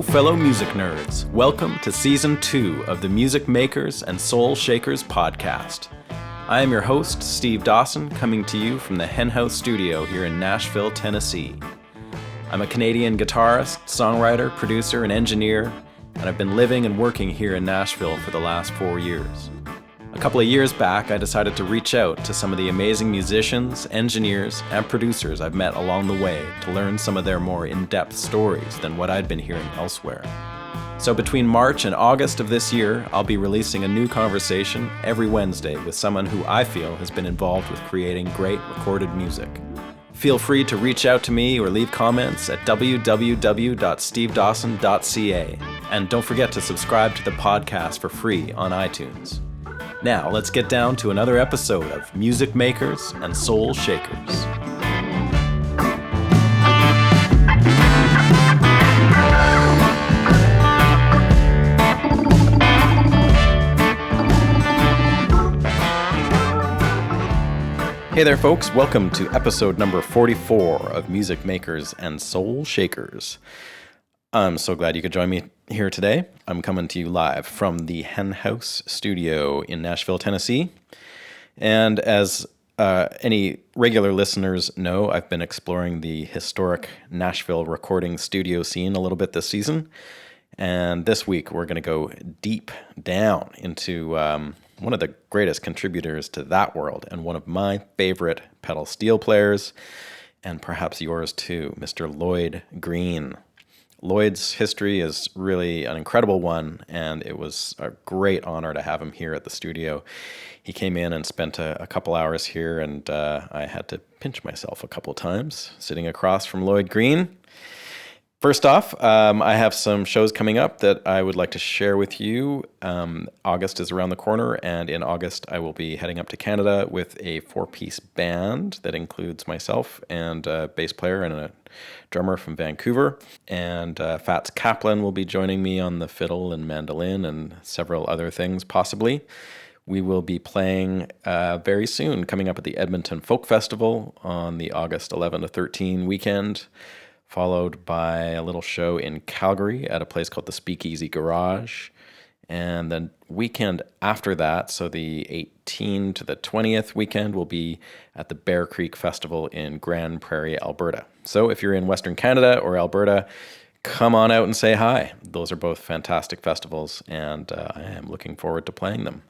fellow music nerds. Welcome to Season 2 of the Music Makers and Soul Shakers podcast. I am your host, Steve Dawson, coming to you from the Henhouse Studio here in Nashville, Tennessee. I'm a Canadian guitarist, songwriter, producer, and engineer, and I've been living and working here in Nashville for the last 4 years. A couple of years back, I decided to reach out to some of the amazing musicians, engineers, and producers I've met along the way to learn some of their more in-depth stories than what I'd been hearing elsewhere. So between March and August of this year, I'll be releasing a new conversation every Wednesday with someone who I feel has been involved with creating great recorded music. Feel free to reach out to me or leave comments at www.stevedawson.ca. And don't forget to subscribe to the podcast for free on iTunes. Now, let's get down to another episode of Music Makers and Soul Shakers. Hey there, folks. Welcome to episode number 44 of Music Makers and Soul Shakers. I'm so glad you could join me here today. I'm coming to you live from the Henhouse Studio in Nashville, Tennessee. And as any regular listeners know, I've been exploring the historic Nashville recording studio scene a little bit this season. And this week, we're going to go deep down into one of the greatest contributors to that world and one of my favorite pedal steel players, and perhaps yours too, Mr. Lloyd Green. Lloyd's history is really an incredible one, and it was a great honor to have him here at the studio. He came in and spent a couple hours here, and I had to pinch myself a couple times sitting across from Lloyd Green. First off, I have some shows coming up that I would like to share with you. August is around the corner, and in August I will be heading up to Canada with a 4-piece band that includes myself and a bass player and a drummer from Vancouver. And Fats Kaplan will be joining me on the fiddle and mandolin and several other things possibly. We will be playing very soon, coming up at the Edmonton Folk Festival on the August 11 to 13 weekend, followed by a little show in Calgary at a place called the Speakeasy Garage. And then weekend after that, so the 18th to the 20th weekend, will be at the Bear Creek Festival in Grand Prairie, Alberta. So if you're in Western Canada or Alberta, come on out and say hi. Those are both fantastic festivals, and I am looking forward to playing them.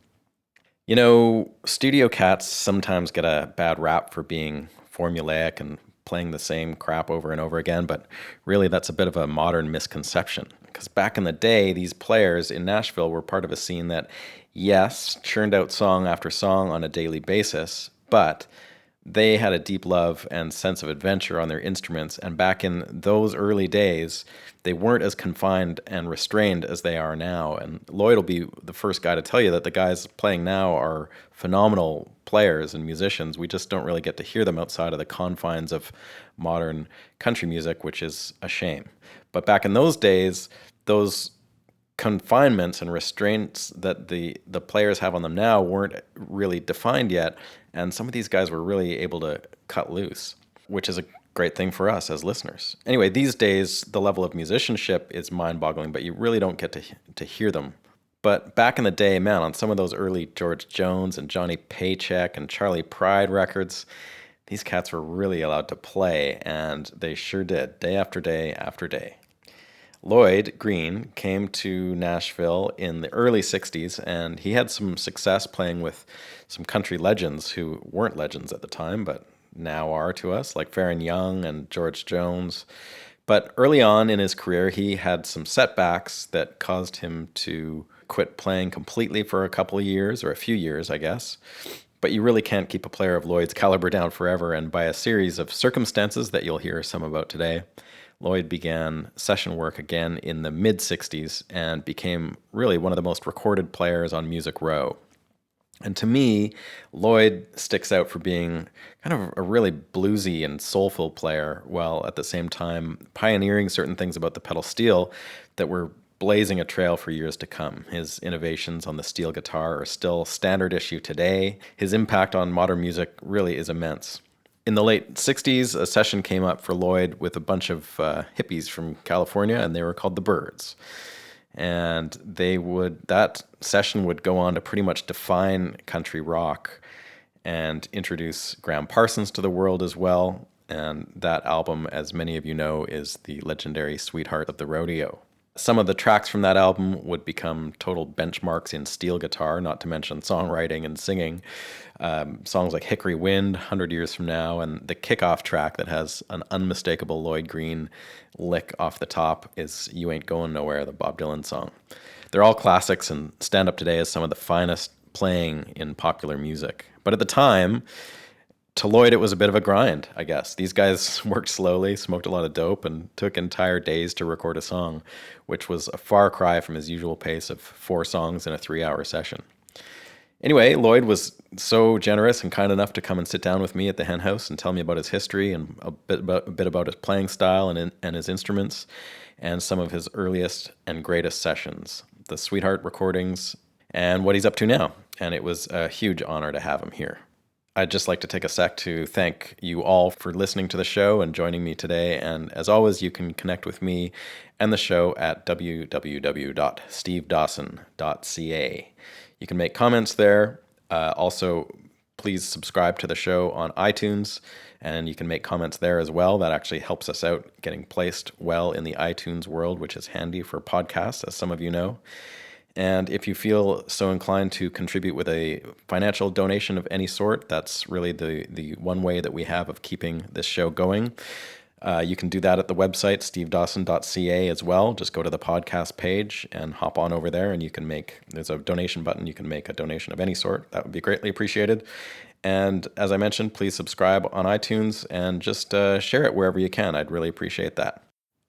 You know, studio cats sometimes get a bad rap for being formulaic and playing the same crap over and over again, but really that's a bit of a modern misconception. Because back in the day, these players in Nashville were part of a scene that, yes, churned out song after song on a daily basis, but they had a deep love and sense of adventure on their instruments, and back in those early days, they weren't as confined and restrained as they are now. And Lloyd will be the first guy to tell you that the guys playing now are phenomenal players and musicians. We just don't really get to hear them outside of the confines of modern country music, which is a shame. But back in those days, those confinements and restraints that the players have on them now weren't really defined yet, and some of these guys were really able to cut loose, which is a great thing for us as listeners. Anyway, these days, the level of musicianship is mind-boggling, but you really don't get to hear them. But back in the day, man, on some of those early George Jones and Johnny Paycheck and Charley Pride records, these cats were really allowed to play, and they sure did, day after day after day. Lloyd Green came to Nashville in the early 60s, and he had some success playing with some country legends who weren't legends at the time, but now are to us, like Faron and George Jones. But early on in his career, he had some setbacks that caused him to quit playing completely for a couple of years, or a few years, I guess. But you really can't keep a player of Lloyd's caliber down forever, and by a series of circumstances that you'll hear some about today, Lloyd began session work again in the mid-60s and became really one of the most recorded players on Music Row. And to me, Lloyd sticks out for being kind of a really bluesy and soulful player, while at the same time pioneering certain things about the pedal steel that were blazing a trail for years to come. His innovations on the steel guitar are still standard issue today. His impact on modern music really is immense. In the late 60s, a session came up for Lloyd with a bunch of hippies from California, and they were called the Byrds. And that session would go on to pretty much define country rock and introduce Graham Parsons to the world as well. And that album, as many of you know, is the legendary Sweetheart of the Rodeo. Some of the tracks from that album would become total benchmarks in steel guitar, not to mention songwriting and singing. Songs like Hickory Wind, 100 Years From Now, and the kickoff track that has an unmistakable Lloyd Green lick off the top is You Ain't Going Nowhere, the Bob Dylan song. They're all classics and stand up today as some of the finest playing in popular music. But at the time, to Lloyd, it was a bit of a grind, I guess. These guys worked slowly, smoked a lot of dope, and took entire days to record a song, which was a far cry from his usual pace of 4 songs in a 3-hour session. Anyway, Lloyd was so generous and kind enough to come and sit down with me at the Henhouse and tell me about his history and a bit about his playing style and his instruments and some of his earliest and greatest sessions, the Sweetheart recordings, and what he's up to now. And it was a huge honor to have him here. I'd just like to take a sec to thank you all for listening to the show and joining me today. And as always, you can connect with me and the show at www.stevedawson.ca. You can make comments there. Also, please subscribe to the show on iTunes, and you can make comments there as well. That actually helps us out getting placed well in the iTunes world, which is handy for podcasts, as some of you know. And if you feel so inclined to contribute with a financial donation of any sort, that's really the one way that we have of keeping this show going. You can do that at the website, stevedawson.ca as well. Just go to the podcast page and hop on over there, and there's a donation button. You can make a donation of any sort. That would be greatly appreciated. And as I mentioned, please subscribe on iTunes and just share it wherever you can. I'd really appreciate that.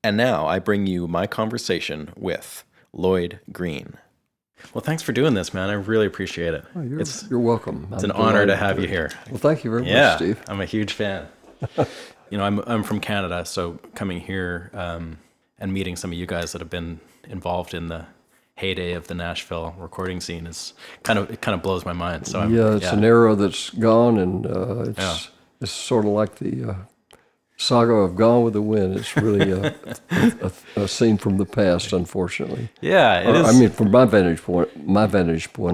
And now I bring you my conversation with Lloyd Green. Well, thanks for doing this, man. I really appreciate it. Oh, you're welcome. It's an honor to have you here. Well, thank you very much, Steve. I'm a huge fan. I'm from Canada, so coming here and meeting some of you guys that have been involved in the heyday of the Nashville recording scene is kind of blows my mind. So it's an era that's gone, and it's sort of like the saga of Gone with the Wind. It's really a scene from the past, unfortunately. Yeah, it is. I mean, from my vantage point,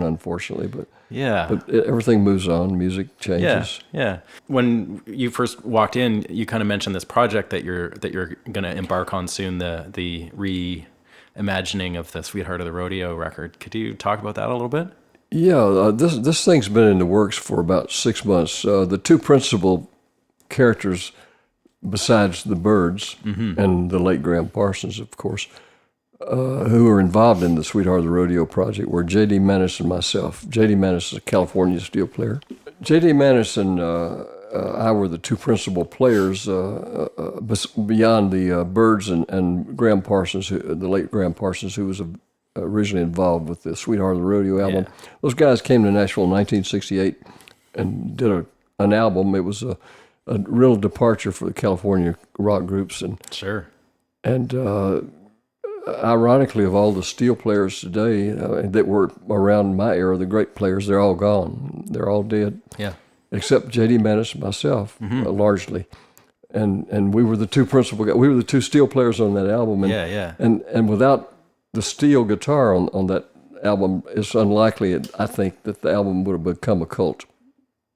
unfortunately, but everything moves on. Music changes. Yeah. When you first walked in, you kind of mentioned this project that you're going to embark on soon, the reimagining of the Sweetheart of the Rodeo record. Could you talk about that a little bit? Yeah, this thing's been in the works for about 6 months. The two principal characters, besides the Byrds and the late Graham Parsons, of course, who were involved in the Sweetheart of the Rodeo project, were J.D. Manis and myself. J.D. Manis is a California steel player. J.D. Manis and I were the two principal players beyond the Byrds and Graham Parsons, the late Graham Parsons, who was originally involved with the Sweetheart of the Rodeo album. Yeah. Those guys came to Nashville in 1968 and did an album. It was a real departure for the California rock groups, and ironically, of all the steel players today that were around my era, the great players, they're all gone. They're all dead. Yeah, except J.D. Manis and myself, largely, and we were the two principal guys. We were the two steel players on that album. And, and without the steel guitar on that album, it's unlikely, I think, that the album would have become a cult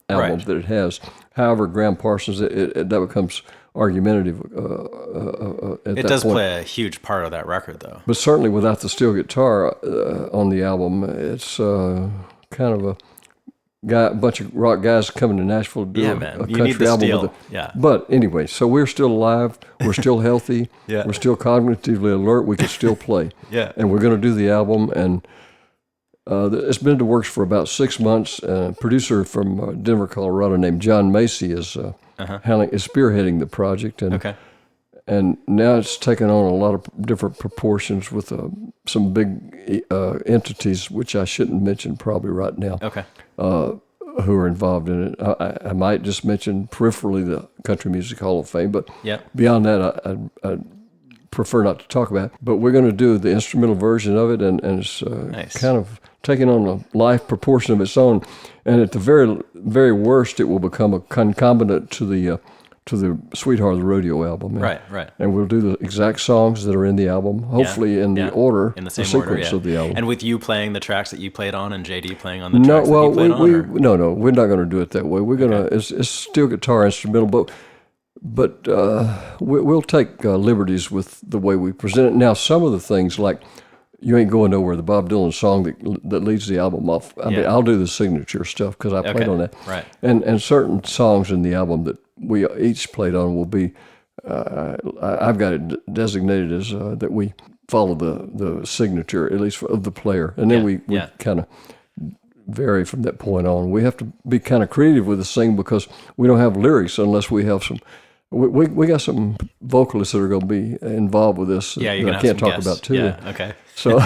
album that it has. However, Graham Parsons, that becomes argumentative at that point. It does play a huge part of that record, though. But certainly without the steel guitar on the album, it's kind of a bunch of rock guys coming to Nashville to do a country album. But anyway, so we're still alive, we're still healthy, we're still cognitively alert, we can still play. And we're going to do the album, and it's been in the works for about 6 months. A producer from Denver, Colorado, named John Macy is spearheading the project, and now it's taken on a lot of different proportions with some big entities, which I shouldn't mention probably right now. Who are involved in it? I might just mention peripherally the Country Music Hall of Fame, but beyond that, I'd prefer not to talk about. But we're going to do the instrumental version of it, and it's Nice. kind of taking on a life proportion of its own. And at the very, very worst, it will become a concomitant to the Sweetheart of the Rodeo album. Right. And we'll do the exact songs that are in the album, hopefully in the order, in the same sequence order, of the album. And with you playing the tracks that you played on, and JD playing on the tracks that you played on? No, we're not going to do it that way. We're going to. It's steel guitar instrumental, but we'll take liberties with the way we present it. Now, some of the things like "You Ain't Going Nowhere," the Bob Dylan song that leads the album off. I mean, I'll do the signature stuff because I played on that. Right. And certain songs in the album that we each played on will be. I've got it designated as that we follow the signature, at least of the player, and then we kind of vary from that point on. We have to be kind of creative with this thing because we don't have lyrics unless we have some. We got some vocalists that are going to be involved with this that I can't talk about too. Yeah, okay. So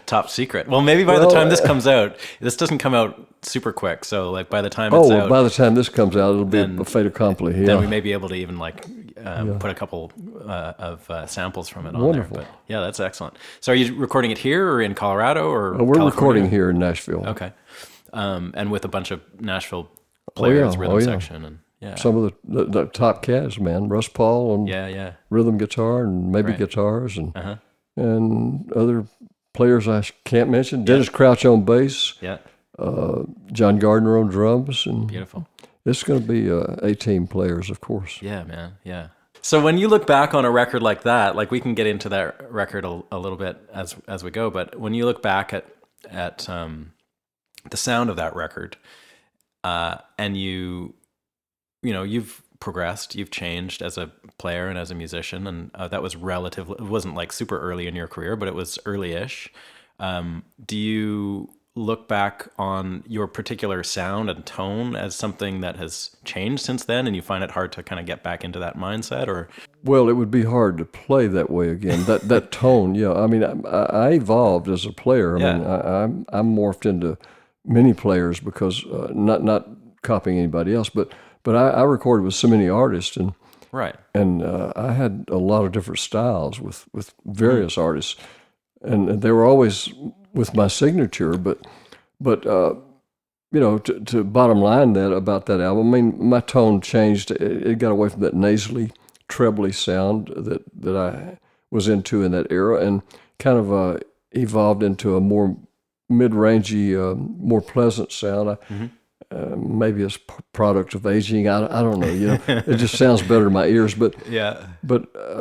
top secret. Well, maybe by the time this comes out, this doesn't come out super quick. So like by the time it's out, by the time this comes out, it'll be a fait accompli. Yeah. Then we may be able to even put a couple of samples from it on there. But yeah, that's excellent. So are you recording it here or in Colorado or? We're California? recording here in Nashville. Okay, and with a bunch of Nashville players, rhythm section, and some of the top cats, man, Russ Paul and rhythm guitar and maybe guitars and other players I can't mention. Dennis Crouch on bass. Yeah. John Gardner on drums. And beautiful. It's going to be 18 players, of course. Yeah, man. Yeah. So when you look back on a record like that, like we can get into that record a little bit as we go, but when you look back at the sound of that record, and you've progressed, you've changed as a player and as a musician, and that was relatively, it wasn't like super early in your career, but it was early-ish. Do you look back on your particular sound and tone as something that has changed since then, and you find it hard to kind of get back into that mindset, or? Well, it would be hard to play that way again. That tone, yeah. I mean, I evolved as a player. I mean, I'm morphed into many players because not copying anybody else, but I recorded with so many artists, and I had a lot of different styles with various artists, and they were always with my signature. But to bottom line that about that album, I mean, my tone changed. It got away from that nasally, trebly sound that I was into in that era, and kind of evolved into a more mid-rangey, more pleasant sound. Maybe it's product of aging. I don't know. It just sounds better to my ears. But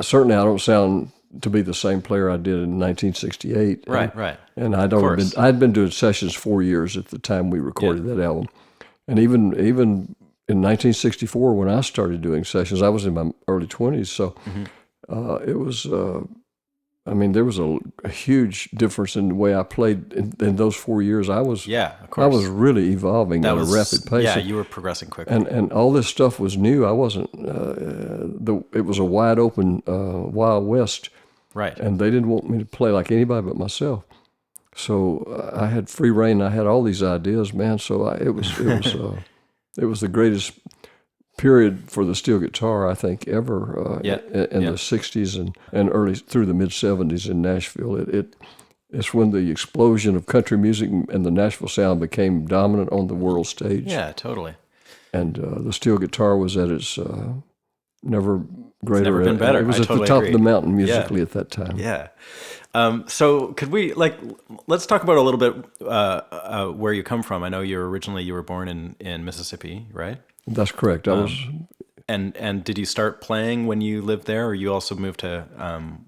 certainly I don't sound to be the same player I did in 1968. Right. And I'd been doing sessions 4 years at the time we recorded that album, and even in 1964 when I started doing sessions, I was in my early 20s. So it was. I mean, there was a huge difference in the way I played in those 4 years. I was really evolving at a rapid pace. Yeah, you were progressing quickly. And all this stuff was new. I wasn't. It was a wide open Wild West. Right. And they didn't want me to play like anybody but myself. So I had free reign. I had all these ideas, man. So it was the greatest period for the steel guitar, I think, ever in the 60s and early through the mid-70s in Nashville. It's when the explosion of country music and the Nashville sound became dominant on the world stage. Yeah, totally. And the steel guitar was at its never greater. It's never been better. It was at the top of the mountain musically at that time. Yeah. So could we, let's talk about a little bit where you come from. I know you were born in Mississippi, right? That's correct. I was. And did you start playing when you lived there, or you also moved to?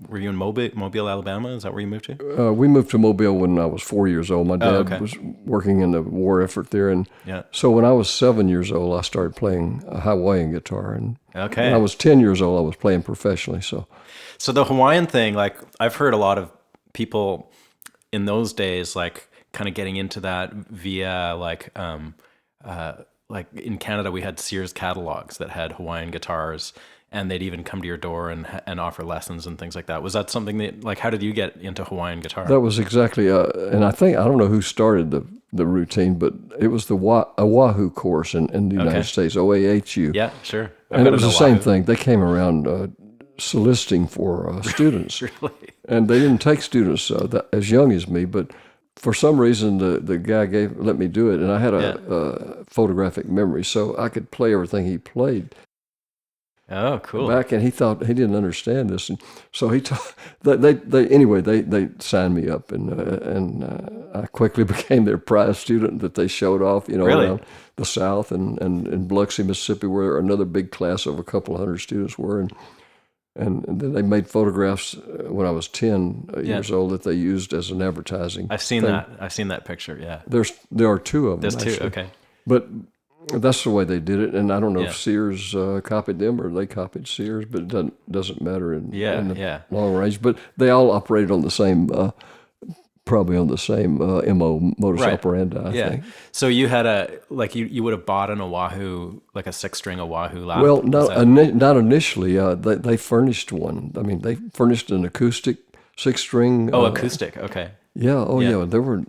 Were you in Mobile, Alabama? Is that where you moved to? We moved to Mobile when I was 4 years old. My dad was working in the war effort there, and so when I was 7 years old, I started playing a Hawaiian guitar, and when I was 10 years old, I was playing professionally. So the Hawaiian thing, I've heard a lot of people in those days, kind of getting into that via like in Canada, we had Sears catalogs that had Hawaiian guitars, and they'd even come to your door and offer lessons and things like that. Was that something that, how did you get into Hawaiian guitar? That was exactly, and I don't know who started the routine, but it was the Oahu course in the United States, OAHU. Yeah, sure. And it was the same thing. They came around soliciting for students. Really? And they didn't take students as young as me, but for some reason the guy let me do it, and I had a photographic memory, so I could play everything he played. Oh, cool. Back, and he thought he didn't understand this, and so he they signed me up, and I quickly became their prize student that they showed off, Really? around the South and in Biloxi, Mississippi, where another big class of a couple of hundred students were, and then they made photographs when I was 10 years old that they used as an advertising. I've seen thing. that. I've seen that picture. Yeah. There are two of them. There's two. Actually. Okay. But that's the way they did it, and I don't know Yeah. if Sears copied them or they copied Sears, but it doesn't matter in the long range. But they all operated on the same, probably on the same modus operandi. I think. So you had you would have bought an Oahu, like a 6-string Oahu loud. Well, not initially. They furnished one. I mean, they furnished an acoustic 6-string. Oh, acoustic. Okay. Yeah. Oh, yeah. There were.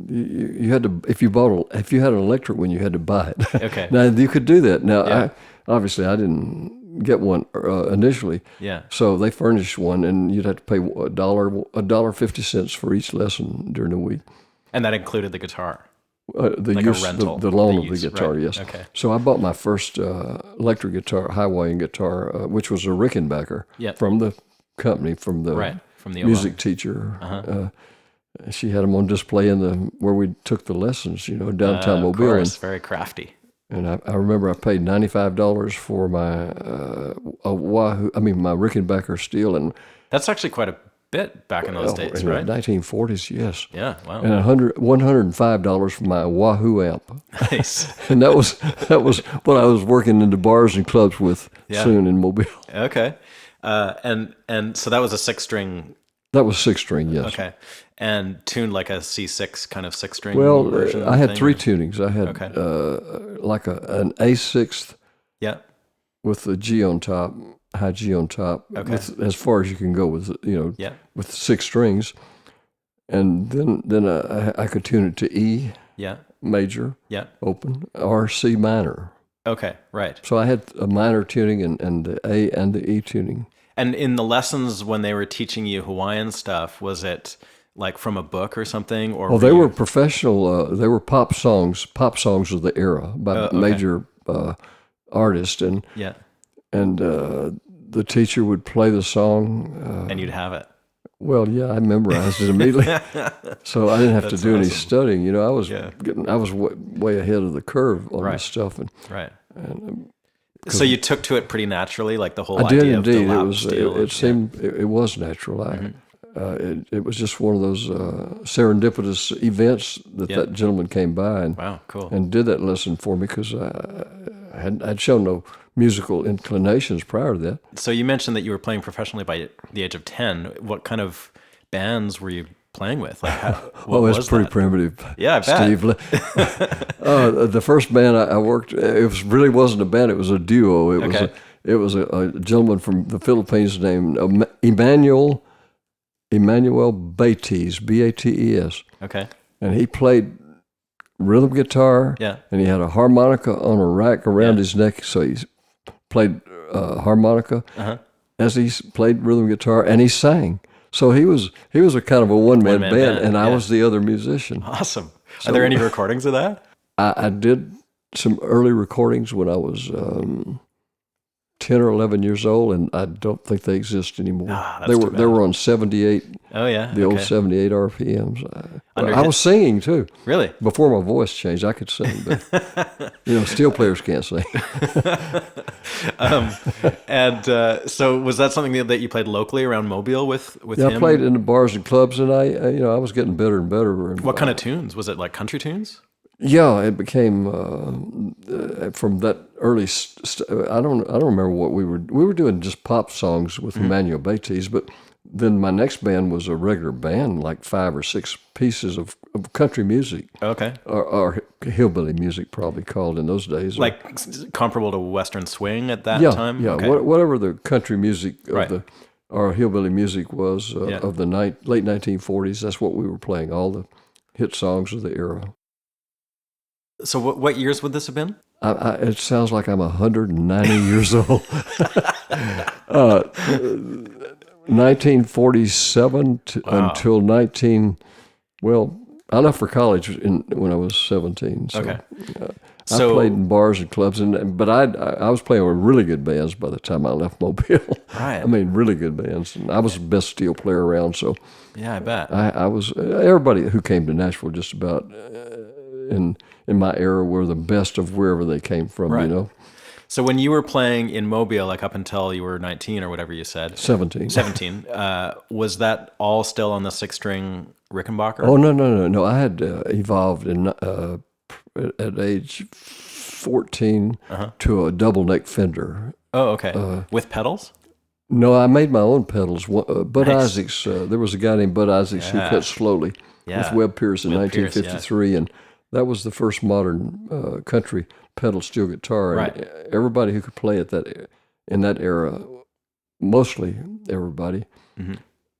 You had to if you had an electric one, you had to buy it. Okay. Now you could do that. Now, obviously, I didn't get one initially. Yeah. So they furnished one, and you'd have to pay $1.50 for each lesson during the week. And that included the guitar. The like use, a rental. the loan of the guitar, right. yes. Okay. So I bought my first electric guitar, high-wiring guitar, which was a Rickenbacker from the company, from the music teacher. Uh-huh. She had them on display where we took the lessons, downtown Mobile. Of course, very crafty. And I remember I paid $95 for my my Rickenbacker steel, and that's actually quite a bit back in those days, right? In the 1940s, yes. Yeah, wow. And $105 for my Wahoo amp. Nice. And that was what I was working in the bars and clubs with soon in Mobile. Okay. And so that was a 6-string. That was 6-string, yes. Okay. And tuned like a C6 kind of 6-string version? I had 3 tunings. I had like an A6 with the G on top, high G on top, as far as you can go with, with 6 strings. And then I could tune it to E major, open, or C minor. Okay, right. So I had a minor tuning and the A and the E tuning. And in the lessons when they were teaching you Hawaiian stuff, was it like from a book or something? Or they were professional. They were pop songs of the era by major artists, and the teacher would play the song, and you'd have it. Well, yeah, I memorized it immediately, so I didn't have to do any studying. I was way ahead of the curve on this stuff, and so you took to it pretty naturally, like the whole I did idea indeed. of the lap steel. It seemed it was natural. It was just one of those serendipitous events that gentleman came by and did that lesson for me, because I'd shown no musical inclinations prior to that. So you mentioned that you were playing professionally by the age of 10. What kind of bands were you playing with? Like, it's pretty primitive. Yeah, I bet. Steve. The first band I worked, really wasn't a band; it was a duo. It was a gentleman from the Philippines named Emmanuel Bates, Bates. Okay. And he played rhythm guitar. Yeah. And he had a harmonica on a rack around his neck, so he played harmonica as he played rhythm guitar, and he sang. So he was a kind of a one-man band, and I was the other musician. Awesome. Are there any recordings of that? I did some early recordings when I was 10 or 11 years old, and I don't think they exist anymore. They were on 78. Oh yeah, the old 78 RPMs. I was singing too. Really? Before my voice changed, I could sing, but steel players can't sing. So was that something that you played locally around Mobile with him? I played in the bars and clubs, and I was getting better and better. What kind of tunes? Was it like country tunes? Yeah, it became from that early. I don't remember what we were doing. Just pop songs with Emmanuel Bates, but then my next band was a regular band, like 5 or 6 pieces of country music. Okay. Or hillbilly music, probably called in those days. Like comparable to Western swing at that time. Yeah, okay. Whatever the country music or hillbilly music was of the late 1940s. That's what we were playing. All the hit songs of the era. So what years would this have been? It sounds like I'm 190 years old. 1947 until 19. Well, I left for college when I was 17. So, Okay. I played in bars and clubs, but I was playing with really good bands by the time I left Mobile. Right. I mean, really good bands, and I was the best steel player around. So, yeah, I bet. I was. Everybody who came to Nashville, just about in my era, were the best of wherever they came from. Right. You know. So when you were playing in Mobile, like up until you were 19 or whatever you said, 17. Was that all still on the 6-string Rickenbacker? Oh no! I had evolved at age 14 to a double neck Fender. Oh, okay. With pedals? No, I made my own pedals. Bud Nice. Isaacs. There was a guy named Bud Isaacs who cut slowly with Webb Pierce in 1953, and that was the first modern country pedal steel guitar. Right. And everybody who could play it in that era, mostly everybody,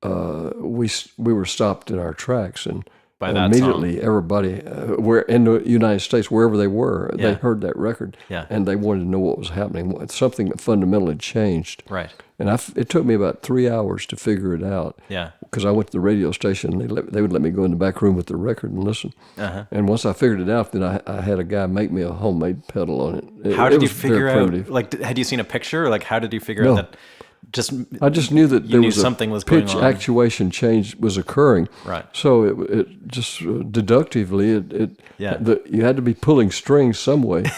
we were stopped in our tracks, and By that immediately song. everybody where in the United States, wherever they were, Yeah. they heard that record, Yeah. and they wanted to know what was happening. Something fundamentally changed. Right. And it took me about 3 hours to figure it out. Yeah. Because I went to the radio station, and they would let me go in the back room with the record and listen. And once I figured it out, then I had a guy make me a homemade pedal on it. How did you was very figure out? primitive. Like, had you seen a picture? Like, how did you figure out that? I just knew that there knew was something a was going pitch on. actuation change was occurring. Right. So it just deductively, you had to be pulling strings some way.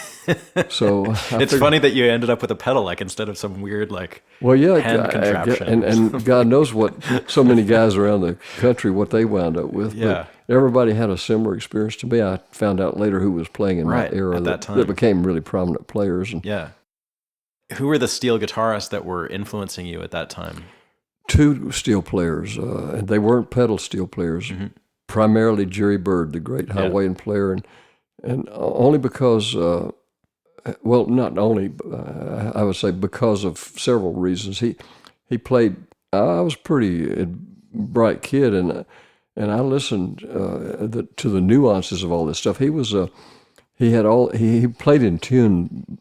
So It's funny that you ended up with a pedal, like instead of some weird like hand contraption. and God knows what so many guys around the country what they wound up with. Yeah. But everybody had a similar experience to me. I found out later who was playing in Right, my era at that time. that became really prominent players. And Yeah. Who were the steel guitarists that were influencing you at that time? two steel players, and they weren't pedal steel players. Primarily Jerry Byrd, the great Hawaiian player, and only because, well, not only, I would say because of several reasons. He played. I was a pretty bright kid, and I listened to the nuances of all this stuff. He played in tune.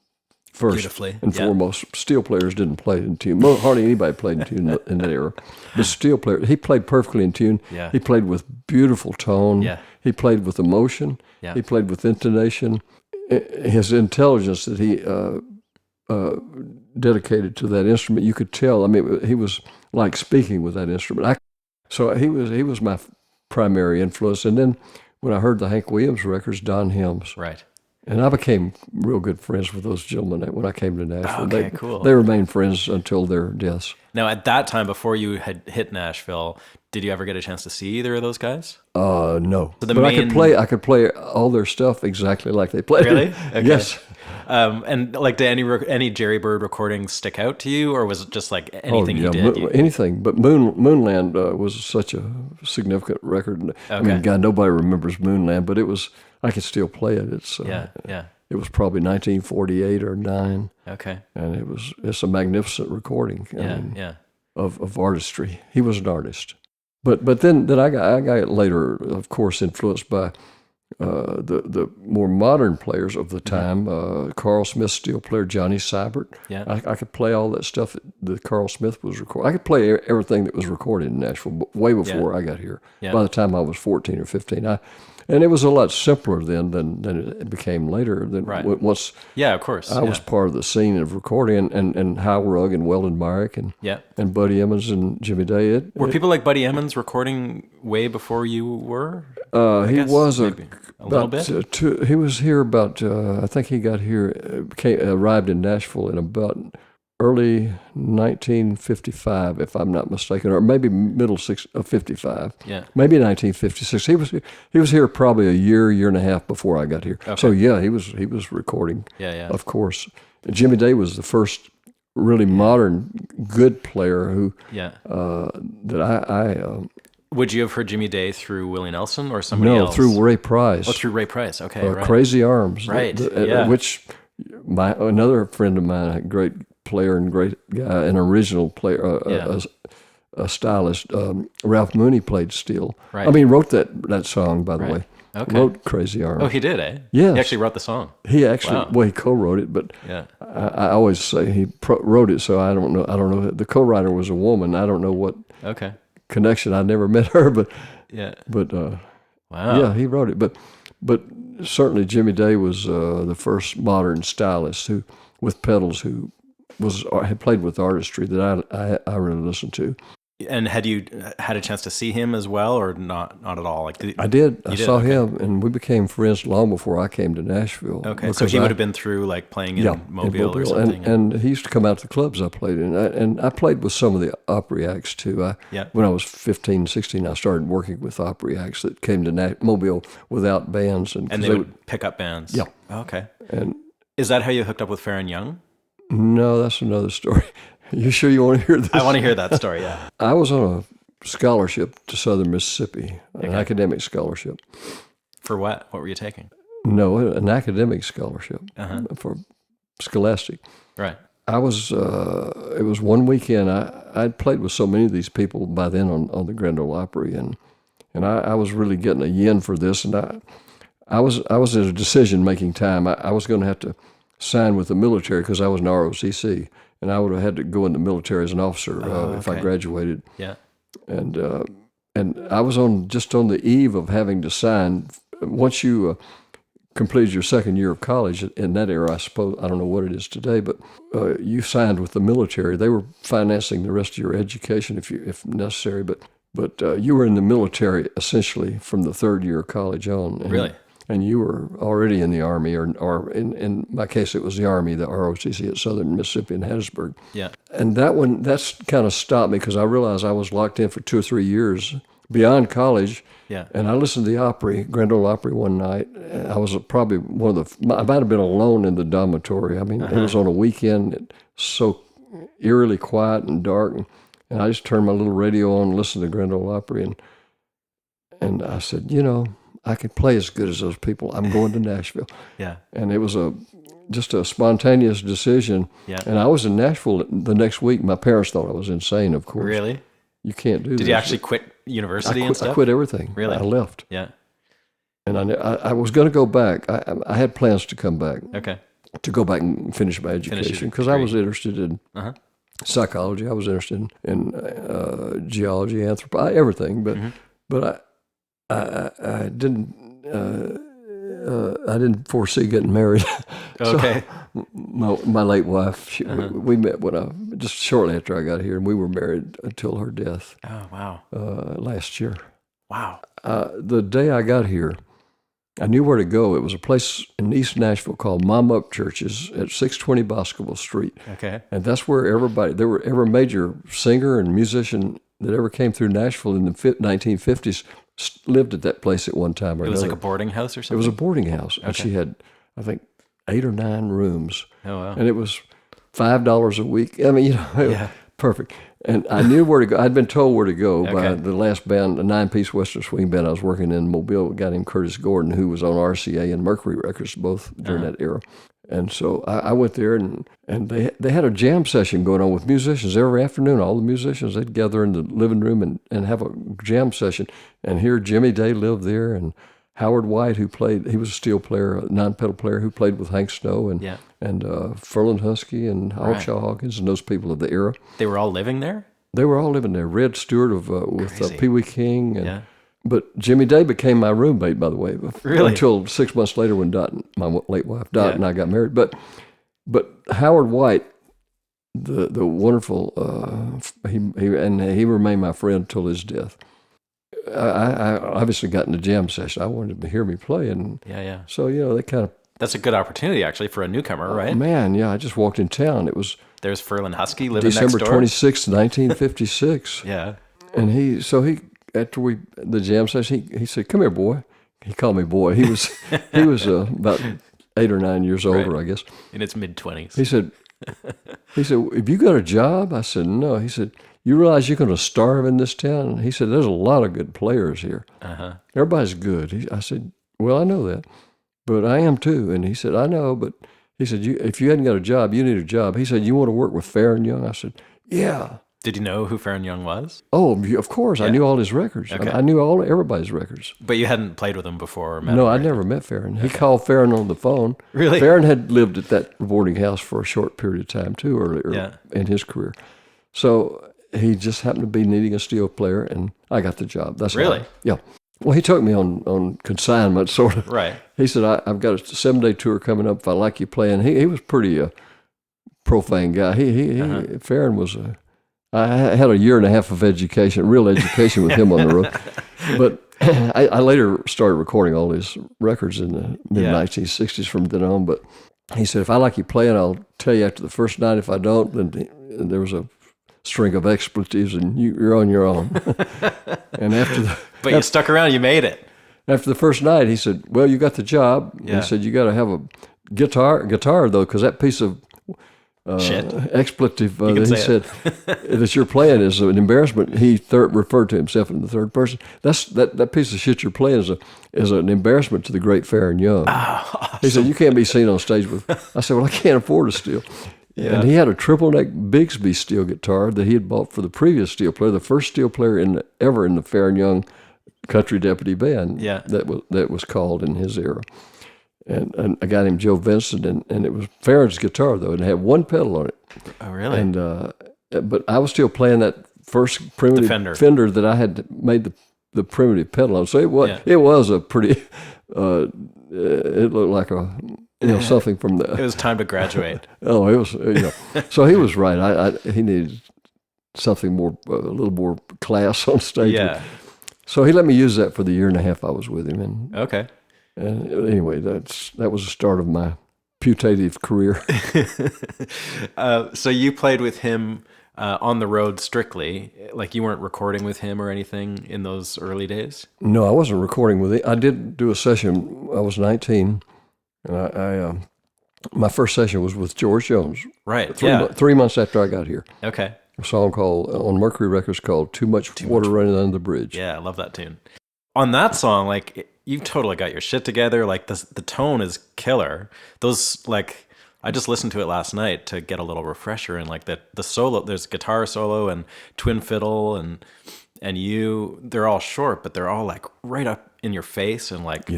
First Beautifully. and foremost, steel players didn't play in tune. Hardly anybody played in tune in that era. But steel players, he played perfectly in tune. Yeah. He played with beautiful tone. Yeah. He played with emotion. Yeah. He played with intonation. His intelligence that he dedicated to that instrument, you could tell. I mean, he was like speaking with that instrument. So he was my primary influence. And then when I heard the Hank Williams records, Don Helms. Right. And I became real good friends with those gentlemen when I came to Nashville. Okay, cool. They remained friends until their deaths. Now, at that time, before you had hit Nashville, did you ever get a chance to see either of those guys? No. So but I could play all their stuff exactly like they played. Really? Okay. Yes. And like, did any Jerry Byrd recordings stick out to you, or was it just like anything he did? Anything. But Moonland was such a significant record. I mean, God, nobody remembers Moonland, but it was. I could still play it. It's It was probably 1948 or 9. Okay. And it's a magnificent recording. Of artistry. He was an artist. But then I got later, of course, influenced by the more modern players of the time. Carl Smith steel player, Johnny Seibert. Yeah. I could play all that stuff that Carl Smith was recording. I could play everything that was recorded in Nashville way before I got here. Yeah. By the time I was 14 or 15, and it was a lot simpler then than it became later. Once of course. I was part of the scene of recording, and Hal Rugg and Weldon Myrick and Buddy Emmons and Jimmy Day. Were people like Buddy Emmons recording way before you were? He was a little bit. He was here about. I think he got here, arrived in Nashville in about early 1955, if I'm not mistaken, or maybe middle 55. Yeah, maybe 1956. He was here probably a year and a half before I got here. Okay. So he was recording. Yeah. Of course, Jimmy Day was the first really modern good player who. That I. Would you have heard Jimmy Day through Willie Nelson or somebody else? No, through Ray Price. Oh, through Ray Price. Okay, right. Crazy Arms. Right. Which another friend of mine, a great player and great guy, an original player, a stylist, Ralph Mooney played steel. Right. I mean, wrote that song, by the way. Okay. wrote Crazy Army. Oh, he did, eh? Yes. He actually wrote the song. He actually, Wow. well, he co-wrote it, but Yeah. I always say he wrote it, so I don't know. The co-writer was a woman. I don't know what Okay. connection. I never met her, but Yeah. Wow. Yeah, he wrote it. But certainly Jimmy Day was the first modern stylist with pedals who had played with artistry that I really listened to. And had you had a chance to see him as well, or not at all? Like I did. I saw him, and we became friends long before I came to Nashville. Okay, so he would have been through like playing in Mobile or something. And he used to come out to the clubs I played in. And I played with some of the Opry acts too. When I was 15, 16, I started working with Opry acts that came to Mobile without bands. And they would pick up bands? Yeah. Okay. And is that how you hooked up with Faron Young? No, that's another story. You sure you want to hear this? I want to hear that story, yeah. I was on a scholarship to Southern Mississippi, an academic scholarship. For what? What were you taking? No, an academic scholarship for scholastic. Right. I was, it was one weekend. I'd played with so many of these people by then on the Grand Ole Opry, and I was really getting a yen for this, and I was at a decision-making time. I was going to have to sign with the military because I was an ROTC, and I would have had to go in the military as an officer if I graduated. Yeah. And I was just on the eve of having to sign. Once you completed your second year of college in that era, I suppose, I don't know what it is today, but you signed with the military. They were financing the rest of your education if necessary, but you were in the military essentially from the third year of college on. Really? And you were already in the Army, or in my case, it was the Army, the ROTC at Southern Mississippi in Hattiesburg. Yeah. And that's kind of stopped me because I realized I was locked in for 2 or 3 years beyond college. Yeah. And I listened to the Opry, Grand Ole Opry one night. And I was probably I might have been alone in the dormitory. I mean, it was on a weekend, so eerily quiet and dark. And I just turned my little radio on and listened to Grand Ole Opry. And I said, I could play as good as those people. I'm going to Nashville. Yeah. And it was just a spontaneous decision. Yeah. And I was in Nashville the next week. My parents thought I was insane, of course. Really? You can't do this. Did you actually quit university and stuff? I quit everything. Really? I left. Yeah. And I was going to go back. I had plans to come back. Okay. To go back and finish my education because I was interested in psychology. I was interested in geology, anthropology, everything. But I didn't foresee getting married. Okay. So my late wife, we met just shortly after I got here, and we were married until her death. Oh, wow. Last year. Wow. The day I got here, I knew where to go. It was a place in East Nashville called Mom Up Churches at 620 Boscoville Street. Okay. And that's where every major singer and musician that ever came through Nashville in the 1950s lived at that place at one time or another. It was like a boarding house or something? It was a boarding house. Okay. And she had, I think, 8 or 9 rooms. Oh, wow. And it was $5 a week. I mean, Yeah. Perfect. And I knew where to go. I'd been told where to go by Okay. the last band, a 9-piece Western swing band I was working in Mobile, a guy named Curtis Gordon, who was on RCA and Mercury Records, both during that era. And so I went there, and they had a jam session going on with musicians every afternoon. All the musicians, they'd gather in the living room and have a jam session. And here Jimmy Day lived there, and Howard White, he was a steel player, a non-pedal player who played with Hank Snow, and Ferlin Husky and Howard Shaw Hawkins and those people of the era. They were all living there? They were all living there. Red Stewart with Pee Wee King. And, Yeah. But Jimmy Day became my roommate, by the way. Really? Until 6 months later when Dot, my late wife, Dot, and I got married. But Howard White, the wonderful, he remained my friend until his death. I obviously got in the jam session. I wanted to hear me play, and so they kind of. That's a good opportunity actually for a newcomer, right? Man, yeah, I just walked in town. It was there's Ferlin Husky living December next door. 26th, 1956. Yeah, and he after the jam session, he said, "Come here, boy." He called me boy. He was about 8 or 9 years older, I guess. In its mid-20s. He said, "Have you got a job?" I said, "No." He said, "You realize you're going to starve in this town?" And he said, "There's a lot of good players here. Everybody's good." I said, "Well, I know that, but I am too." And he said, "I know, but," he said, if you hadn't got a job, you need a job." He said, "You want to work with Faron Young?" I said, "Yeah." Did you know who Faron Young was? Oh, of course. I knew all his records. Okay. I knew everybody's records. But you hadn't played with him before or met No, him? I never met Faron. He called Faron on the phone. Really? Faron had lived at that boarding house for a short period of time, too, earlier in his career. So he just happened to be needing a steel player, and I got the job. That's really? Yeah. Well, he took me on consignment, sort of. Right. He said, I've got a 7-day tour coming up if I like you playing. He was pretty profane guy. Faron was I had a year and a half of real education with him on the road. But I later started recording all his records in the mid-1960s from then on. But he said, if I like you playing, I'll tell you after the first night. If I don't, then there was a string of expletives, and you're on your own. And But you stuck around. You made it. After the first night, he said, well, you got the job. Yeah. He said, you got to have a guitar though, because that piece of expletive that he said that you're playing is an embarrassment. He referred to himself in the third person. That piece of shit you're playing is an embarrassment to the great Faron Young. Oh, awesome. He said, you can't be seen on stage with. I said, well, I can't afford a steel. Yeah. And he had a triple neck Bigsby steel guitar that he had bought for the previous steel player, the first steel player ever in the Faron Young Country Deputy Band. Yeah. That was called in his era. And a guy named Joe Vincent, and it was Faron's guitar, though, and it had one pedal on it. Oh, really? And but I was still playing that first primitive Fender that I had made the primitive pedal on. So it was a pretty, it looked like something from the... It was time to graduate. Oh, it was, so he was right. He needed something more, a little more class on stage. Yeah. So he let me use that for the year and a half I was with him. And okay. And anyway, that was the start of my putative career. So you played with him on the road strictly, like you weren't recording with him or anything in those early days? No, I wasn't recording with him. I did do a session. I was 19, and I my first session was with George Jones. Right. 3 months after I got here. Okay. A song on Mercury Records called "Too Much Water Running Under the Bridge." Yeah, I love that tune. On that song, like, you've totally got your shit together. Like, the tone is killer. Those, like, I just listened to it last night to get a little refresher, and like the solo, there's guitar solo and twin fiddle and they're all short, but they're all like right up in your face and like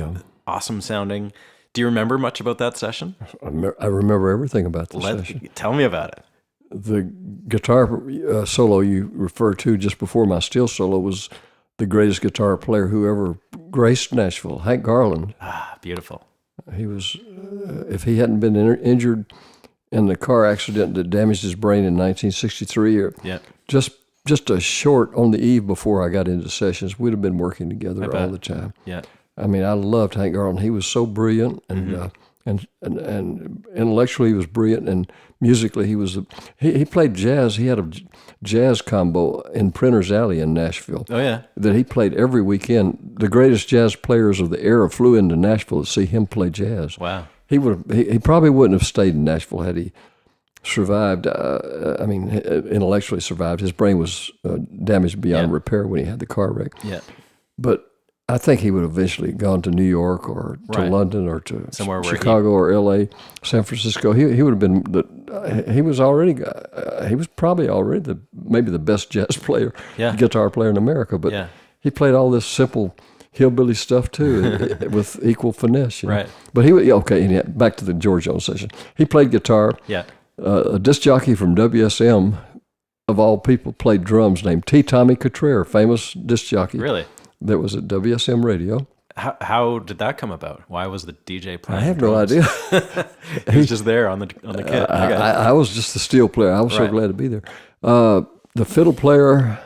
awesome sounding. Do you remember much about that session? I remember everything about the session. Tell me about it. The guitar solo you referred to just before my steel solo was the greatest guitar player who ever graced Nashville, Hank Garland. Ah, beautiful. He was, if he hadn't been injured in the car accident that damaged his brain in 1963, or just a short on the eve before I got into sessions, we'd have been working together all the time. Yeah. I mean, I loved Hank Garland. He was so brilliant, and and intellectually he was brilliant, and musically he played jazz. He had a jazz combo in Printer's Alley in Nashville. Oh yeah, that he played every weekend. The greatest jazz players of the era flew into Nashville to see him play jazz. Wow. He probably wouldn't have stayed in Nashville had he survived. Intellectually survived. His brain was damaged beyond repair when he had the car wreck. Yeah, but I think he would have eventually gone to New York or to London or to somewhere Chicago or L.A., San Francisco. He would have been he was probably already maybe the best jazz player, guitar player in America. But he played all this simple hillbilly stuff too with equal finesse. You know? Right. But back to the George Jones session. He played guitar. Yeah. A disc jockey from WSM, of all people, played drums named T. Tommy Cottrell, famous disc jockey. Really? That was at WSM Radio. How did that come about? Why was the DJ playing? I have drums? no idea. He was just there on the kit. I was just the steel player. I was so glad to be there. The fiddle player,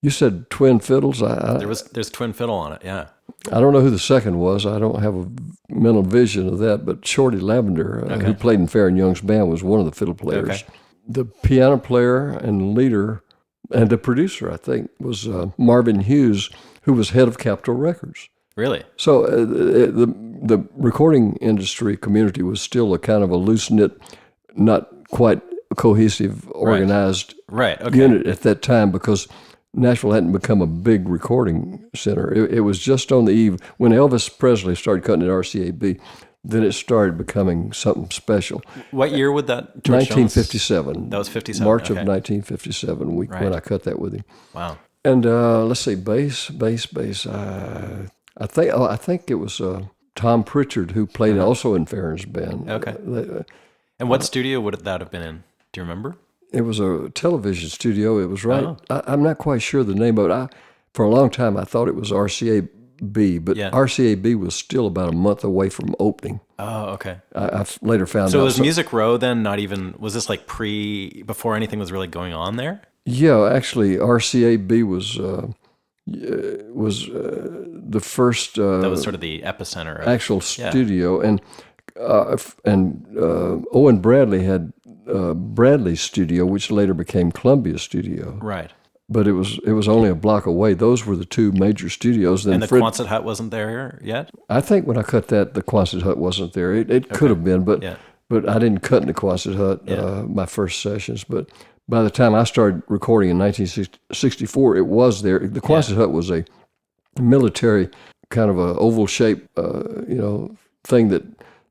you said twin fiddles. There's twin fiddle on it. Yeah. I don't know who the second was. I don't have a mental vision of that. But Shorty Lavender, who played in Faron Young's band, was one of the fiddle players. Okay. The piano player and leader and the producer, I think, was Marvin Hughes, who was head of Capitol Records. Really? So the recording industry community was still a kind of a loose-knit, not quite cohesive, organized unit at that time because Nashville hadn't become a big recording center. It was just on the eve when Elvis Presley started cutting at RCAB. then it started becoming something special. What year would that? George 1957. Jones? That was 57. March of 1957. When I cut that with him. Wow. And let's see, bass. I think it was Tom Pritchard who played also in Faron's band. Okay. And what studio would that have been in? Do you remember? It was a television studio. It was right. I'm not quite sure the name of it. For a long time, I thought it was RCA-B, but RCA-B was still about a month away from opening. Oh, okay. I later found out. So was Music Row then not even, was this like before anything was really going on there? Yeah, actually, RCA-B was the first. That was sort of the epicenter of actual studio, and Owen Bradley had Bradley's studio, which later became Columbia Studio. Right. But it was only a block away. Those were the two major studios. Then and the Quonset Hut wasn't there yet? I think when I cut that, the Quonset Hut wasn't there. It could have been, but I didn't cut in the Quonset Hut my first sessions. But by the time I started recording in 1964, it was there. The Quonset Hut was a military kind of a oval shaped, thing that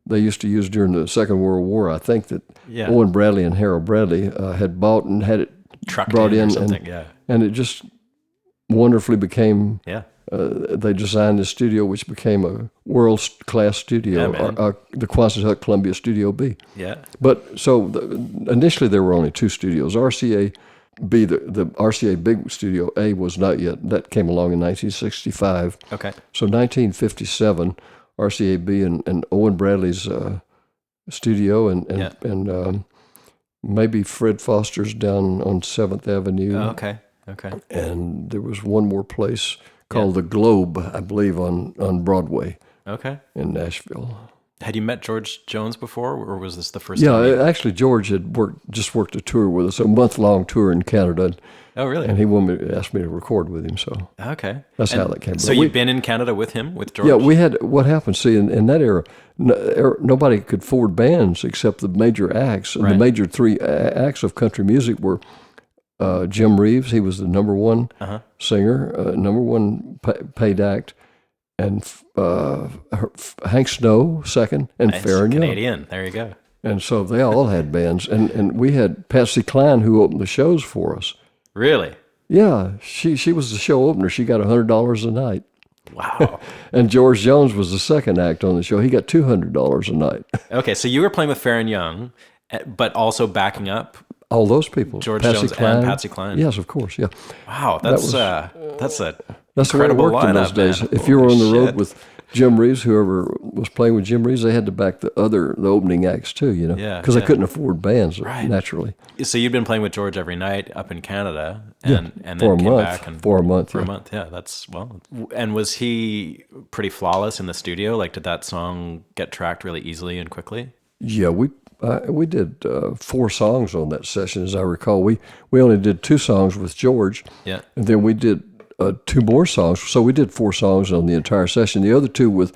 they used to use during the Second World War. I think that Owen Bradley and Harold Bradley had bought and had it trucked brought in, and it just wonderfully became. They designed this studio, which became a world-class studio, the Quonset Hut Columbia Studio B. Yeah. But so initially there were only two studios. RCA-B, the RCA Big Studio A was not yet. That came along in 1965. Okay. So 1957, RCA-B and Owen Bradley's studio and maybe Fred Foster's down on 7th Avenue. Oh, okay. And there was one more place called the Globe, I believe, on Broadway. Okay. In Nashville. Had you met George Jones before, or was this the first time? Yeah, actually, George had worked a tour with us, a month-long tour in Canada. Oh, really? And he asked me to record with him, so that's how that came about. So you've been in Canada with him, with George? Yeah, we had, what happened, see, in that era, nobody could afford bands except the major acts. And the major three acts of country music were Jim Reeves, he was the number one singer, number one paid act, and Hank Snow, second, and Faron Young. Canadian, there you go. And so they all had bands. And we had Patsy Cline, who opened the shows for us. Really? Yeah, she was the show opener. She got $100 a night. Wow. And George Jones was the second act on the show. He got $200 a night. Okay, so you were playing with Faron Young, but also backing up all those people. George Jones and Patsy Cline. Yes, of course, yeah. Wow, that's an that's the way it worked in those days. Man. If you were on the road with Jim Reeves, whoever was playing with Jim Reeves, they had to back the opening acts too, because they couldn't afford bands naturally. So you'd been playing with George every night up in Canada, and then for came back and for a month. For a month, yeah. That's And was he pretty flawless in the studio? Like, did that song get tracked really easily and quickly? Yeah, we did 4 songs on that session, as I recall. We only did 2 songs with George, and then we did 2 more songs. So we did 4 songs on the entire session. The other 2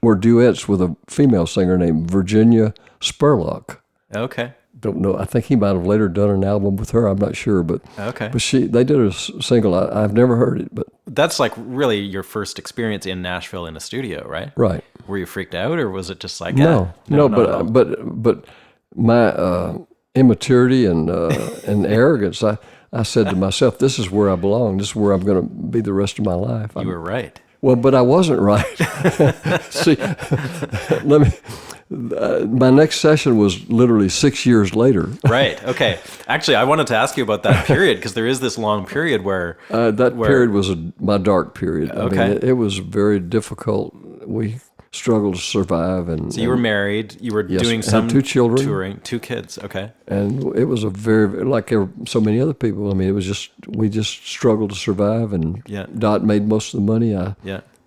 were duets with a female singer named Virginia Spurlock. Okay. Don't know. I think he might have later done an album with her. I'm not sure, but they did a single. I've never heard it, but that's like really your first experience in Nashville in a studio, right? Right. Were you freaked out, or was it just like no? But my immaturity and arrogance, I said to myself, "This is where I belong. This is where I'm going to be the rest of my life." You were right. Well, but I wasn't right. See, my next session was literally 6 years later. Right. Okay. Actually, I wanted to ask you about that period, because there is this long period where period was my dark period. Okay. I mean, it was very difficult. We struggled to survive, and so you were married. You were doing some 2 children, touring, 2 kids. Okay. And it was a very, like so many other people. I mean, it was we just struggled to survive, and Dot made most of the money. I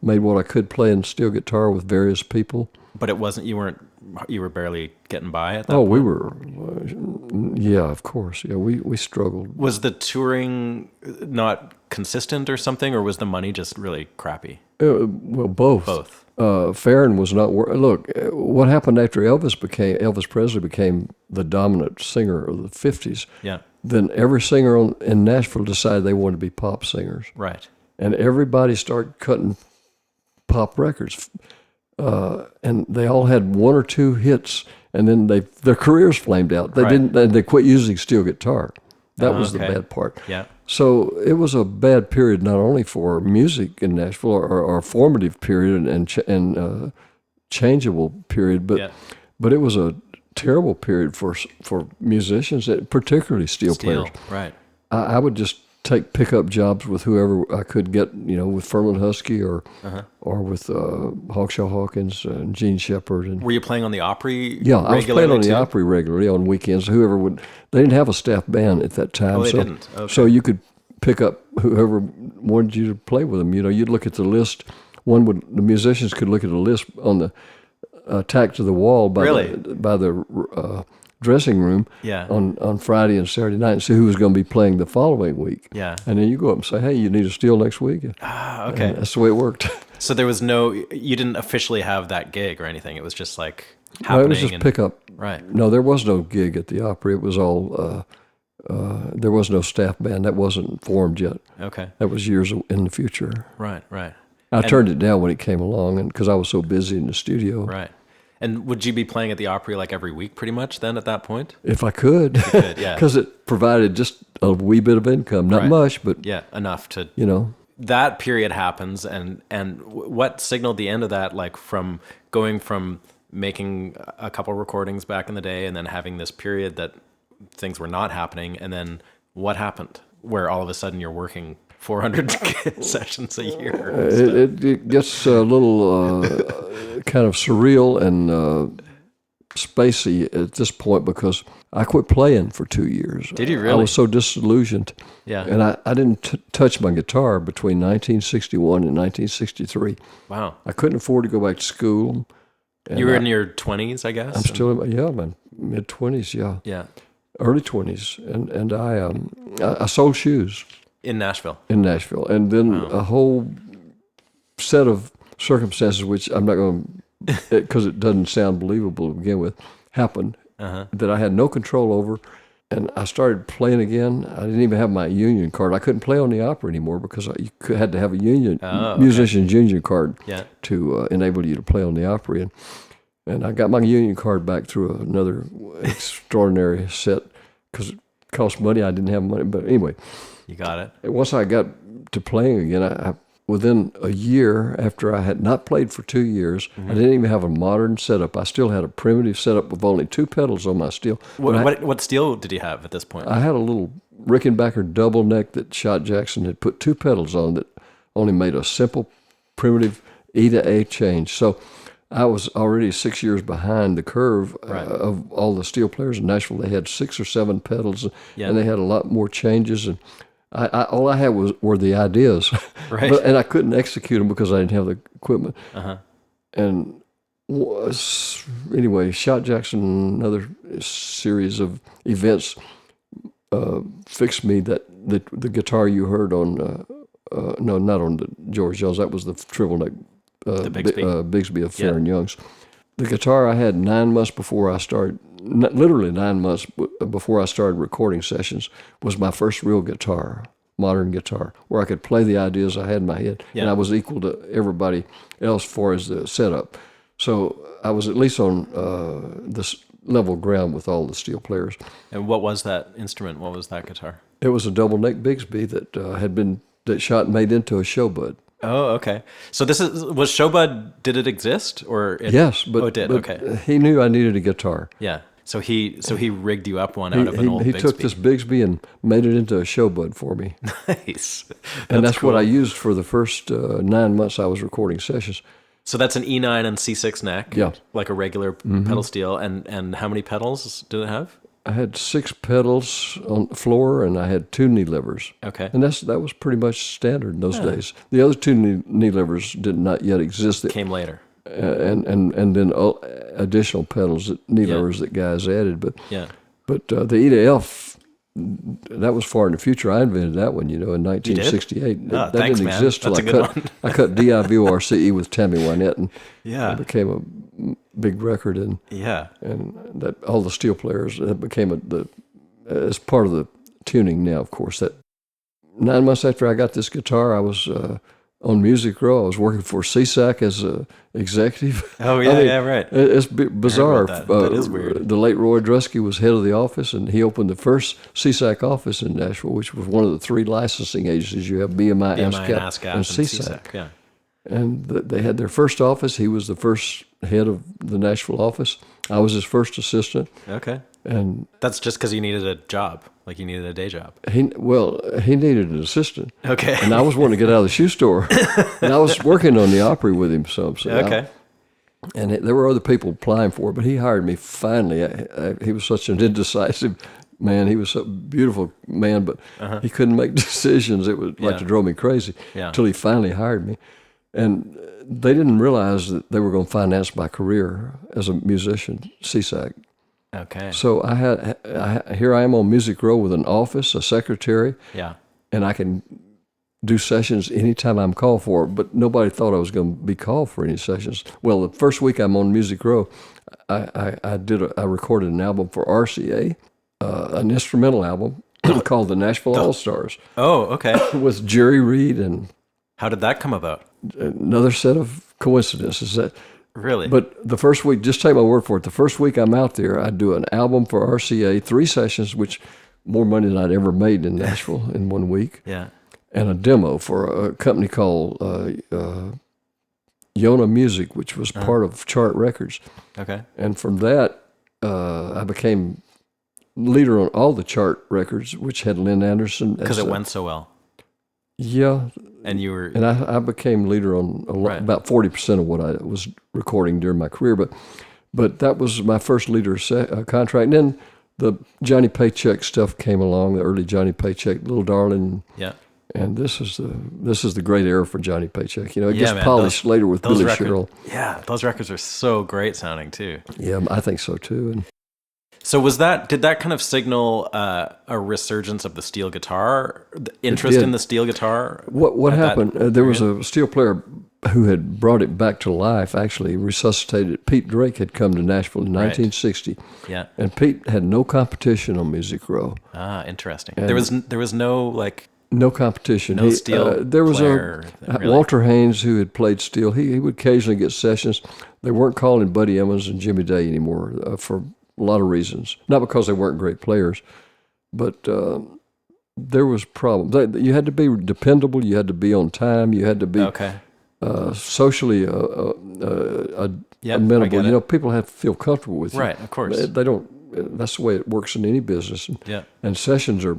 made what I could play and steel guitar with various people. But it wasn't. You were barely getting by at that point? We were. Yeah, of course. Yeah, we struggled. Was the touring not consistent or something, or was the money just really crappy? Well, both. Both. Farron was not. Look, what happened after Elvis Presley became the dominant singer of the '50s? Yeah. Then every singer in Nashville decided they wanted to be pop singers. Right. And everybody started cutting pop records. and they all had one or two hits, and then their careers flamed out. They didn't. They quit using steel guitar. That was the bad part. Yeah. So it was a bad period, not only for music in Nashville, or a formative period and changeable period, but it was a terrible period for musicians, particularly steel players. Right. I would just pick up jobs with whoever I could get, with Ferlin Husky or with Hawkshaw Hawkins and Gene Shepard. And were you playing on the Opry? Yeah, I was playing on too? the Opry regularly on weekends. Whoever would, they didn't have a staff band at that time. Oh, they didn't. Okay. So you could pick up whoever wanted you to play with them. You'd look at the list. The musicians could look at the list on the tacked to the wall by the dressing room on Friday and Saturday night and see who was going to be playing the following week. Yeah. And then you go up and say, hey, you need a steel next week. Okay. And that's the way it worked. So there was you didn't officially have that gig or anything. It was just like happening. No, it was just pick up. Right. No, there was no gig at the Opry. It was all, there was no staff band. That wasn't formed yet. Okay. That was years in the future. Right. I turned it down when it came along because I was so busy in the studio. Right. And would you be playing at the Opry like every week pretty much then at that point? If I could. If you could, yeah. Because it provided just a wee bit of income. Not much, but... Yeah, enough to... That period happens, and what signaled the end of that, like from going from making a couple recordings back in the day and then having this period that things were not happening, and then what happened where all of a sudden you're working 400 sessions a year? It gets a little kind of surreal and spacey at this point because I quit playing for 2 years. Did you really? I was so disillusioned. Yeah. And I didn't touch my guitar between 1961 and 1963. Wow. I couldn't afford to go back to school. You were in your 20s, I guess? I'm still in my mid-20s, yeah. Yeah. Early 20s. And I sold shoes. In Nashville? In Nashville. And then a whole set of circumstances, which I'm not going to, because it doesn't sound believable to begin with, happened that I had no control over. And I started playing again. I didn't even have my union card. I couldn't play on the Opera anymore because you had to have a musician's union card to enable you to play on the Opry. And I got my union card back through another extraordinary set because it cost money. I didn't have money. But anyway. You got it. Once I got to playing again, within a year after I had not played for 2 years, I didn't even have a modern setup. I still had a primitive setup with only two pedals on my steel. What steel did you have at this point? I had a little Rickenbacker double neck that Shot Jackson had put two pedals on that only made a simple primitive E to A change. So I was already 6 years behind the curve of all the steel players in Nashville. They had 6 or 7 pedals, and they had a lot more changes. And all I had were the ideas, and I couldn't execute them because I didn't have the equipment. And anyway, Shot Jackson, another series of events, fixed me that the guitar you heard on, no, not on the George Jones, that was the triple neck, the Bigsby of Faron Young's. The guitar I had 9 months before I started, literally 9 months before I started recording sessions, was my first real guitar, modern guitar, where I could play the ideas I had in my head, and I was equal to everybody else as far as the setup. So I was at least on this level ground with all the steel players. And what was that instrument? What was that guitar? It was a double neck Bigsby that Shot made into a Showbud. Oh, okay. So was Showbud, did it exist? Yes, but, it did, okay. He knew I needed a guitar. Yeah. So he rigged you up one out of an old Bigsby. He took this Bigsby and made it into a Showbud for me. Nice. That's cool. what I used for the first 9 months I was recording sessions. So that's an E9 and C6 neck, like a regular pedal steel. And how many pedals did it have? I had 6 pedals on the floor, and I had 2 knee levers. Okay. And that was pretty much standard in those days. The other 2 knee levers did not yet exist. Came later. And then additional pedals, knee levers that guys added. But the E to F, that was far in the future. I invented that one, in 1968. That thanks, didn't man. exist till I cut DIVORCE with Tammy Wynette, and it became a big record. And that all the steel players, that became as part of the tuning now, of course. That 9 months after I got this guitar, I was on Music Row. I was working for CSAC as a executive. Oh, yeah, right. It's bizarre. That is weird. The late Roy Drusky was head of the office, and he opened the first CSAC office in Nashville, which was one of the 3 licensing agencies. You have BMI, ASCAP, and CSAC. Yeah. And they had their first office. He was the first head of the Nashville office. I was his first assistant. Okay. And that's just because you needed a job, like you needed a day job. He needed an assistant. Okay. And I was wanting to get out of the shoe store. And I was working on the Opry with him some. So okay. There were other people applying for it, but he hired me finally. He was such an indecisive man. He was such a beautiful man, but he couldn't make decisions. It was like to drove me crazy until he finally hired me. And they didn't realize that they were going to finance my career as a musician, CSAC. Okay. So here I am on Music Row with an office, a secretary, and I can do sessions anytime I'm called for. But nobody thought I was going to be called for any sessions. Well, the first week I'm on Music Row, I recorded an album for RCA, an instrumental album called the Nashville All Stars. Oh, okay. With Jerry Reed and. How did that come about? Another set of coincidences. Really? But the first week, just take my word for it, the first week I'm out there, I do an album for RCA, 3 sessions, which more money than I'd ever made in Nashville in 1 week. Yeah. And a demo for a company called Yona Music, which was part of Chart Records. Okay. And from that, I became leader on all the Chart Records, which had Lynn Anderson. Because it went so well. Yeah. And you were... And I became leader on about 40% of what I was recording during my career. But that was my first leader contract. And then the Johnny Paycheck stuff came along, the early Johnny Paycheck, Little Darling. Yeah. And this is the great era for Johnny Paycheck. You know, it gets polished later with Billy Sherrill. Yeah, those records are so great sounding too. Yeah, I think so too. And so did that kind of signal a resurgence of the steel guitar, the interest in the steel guitar? What happened? There was a steel player who had brought it back to life, actually resuscitated it. Pete Drake had come to Nashville in 1960. Yeah. And Pete had no competition on Music Row. Ah, interesting. And there was no competition. No steel there was player, Walter Haynes who had played steel. He would occasionally get sessions. They weren't calling Buddy Emmons and Jimmy Day anymore for a lot of reasons. Not because they weren't great players, but there was problems. You had to be dependable. You had to be on time. You had to be socially amenable. You know, people have to feel comfortable with you. Right, of course. They don't. That's the way it works in any business. And sessions are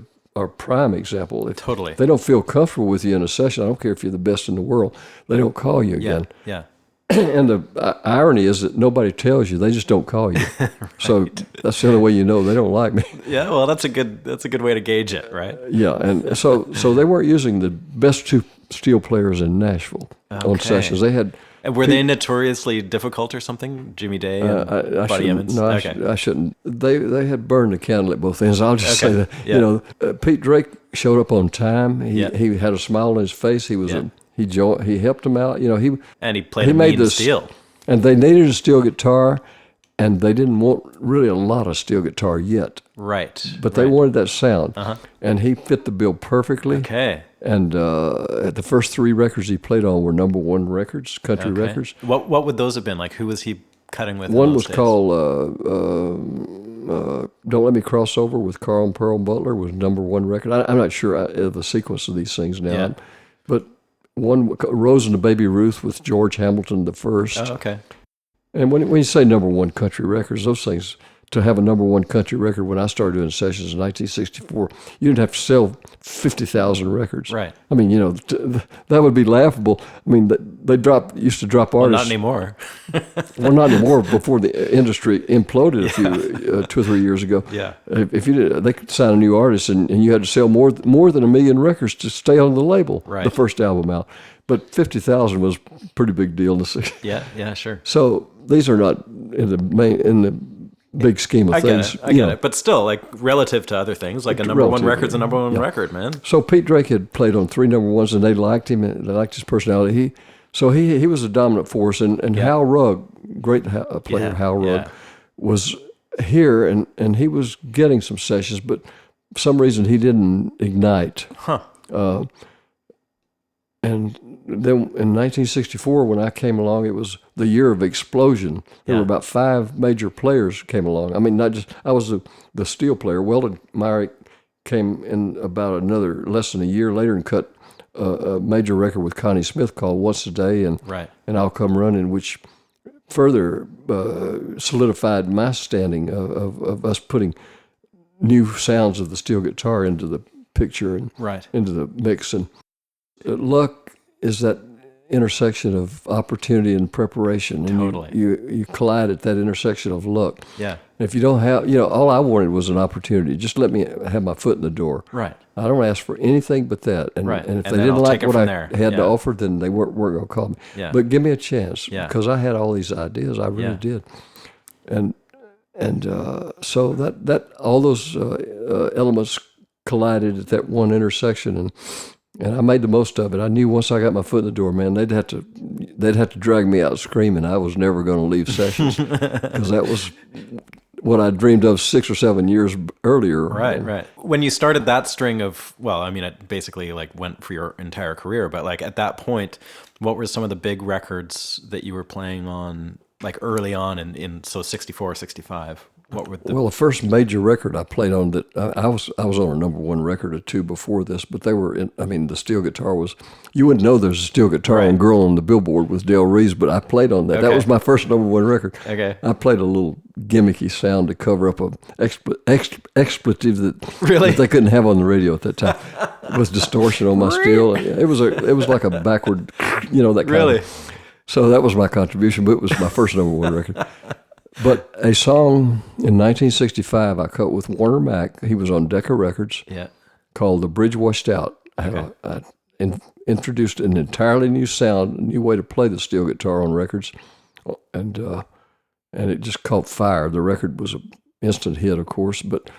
prime example. If they don't feel comfortable with you in a session, I don't care if you're the best in the world, they don't call you again. Yeah. And the irony is that nobody tells you; they just don't call you. Right. So that's the only way you know they don't like me. Yeah, well, that's a good way to gauge it, right? Yeah, and so they weren't using the best 2 steel players in Nashville on sessions. They had. And were they notoriously difficult or something? Jimmy Day and Buddy Emmons? No, I shouldn't. They had burned the candle at both ends. I'll just say that. Yeah. You know, Pete Drake showed up on time. He had a smile on his face. He was he helped him out. You know, he played a mean steel. And they needed a steel guitar, and they didn't want really a lot of steel guitar yet. Right. But they wanted that sound, and he fit the bill perfectly. Okay. And the first 3 records he played on were #1 records, country records. What would those have been? Like, who was he cutting with? One was called "Don't Let Me Cross Over" with Carl and Pearl Butler was #1 record. I'm not sure of the sequence of these things now, but one "Rose and the Baby Ruth" with George Hamilton the first. Oh, okay. And when you say #1 country records, those things, to have a #1 country record when I started doing sessions in 1964, you didn't have to sell 50,000 records. Right. I mean, you know, that would be laughable. I mean, they used to drop artists. Not anymore. Well, not anymore. Before the industry imploded 2 or 3 years ago. Yeah. If you did, they could sign a new artist, and you had to sell more than 1 million records to stay on the label. Right. The first album out, but 50,000 was a pretty big deal in the 60s. Yeah, sure. So these are not in the big scheme of things. I get it. But still, like, relative to other things, like a #1 record's a #1 record, man. So Pete Drake had played on 3 #1s, and they liked him, and they liked his personality. He was a dominant force, and Hal Rugg, great player Hal Rugg, was here, and he was getting some sessions, but for some reason he didn't ignite. Huh. And then in 1964, when I came along, it was the year of explosion. There were about 5 major players came along. I mean, not just, I was the steel player. Weldon Myrick came in about less than a year later and cut a major record with Connie Smith called Once a Day and I'll Come Running, which further solidified my standing of us putting new sounds of the steel guitar into the picture and into the mix. And luck is that intersection of opportunity and preparation. And totally. You collide at that intersection of luck. Yeah. And if you don't have, all I wanted was an opportunity. Just let me have my foot in the door. Right. I don't ask for anything but that. And if they didn't like what I had to offer, then they weren't going to call me. Yeah. But give me a chance because I had all these ideas. I really did. And so that all those elements collided at that one intersection, and I made the most of it. I knew once I got my foot in the door, man, they'd have to drag me out screaming. I was never going to leave sessions because that was what I dreamed of 6 or 7 years earlier. Right. When you started that string of, it basically went for your entire career, but at that point, what were some of the big records that you were playing on early on in 64, 65? What were the... Well, the first major record I played on that I was on a number 1 record or 2 before this, but they were the steel guitar was, you wouldn't know there's a steel guitar and Girl on the Billboard with Del Reeves, but I played on that. Okay. That was my first number 1 record. Okay. I played a little gimmicky sound to cover up a expletive that they couldn't have on the radio at that time with distortion on my steel. It was like a backward, that kind of. So that was my contribution, but it was my first number 1 record. But a song in 1965 I cut with Warner Mack, he was on Decca Records, called The Bridge Washed Out. I introduced an entirely new sound, a new way to play the steel guitar on records, and it just caught fire. The record was an instant hit, of course, but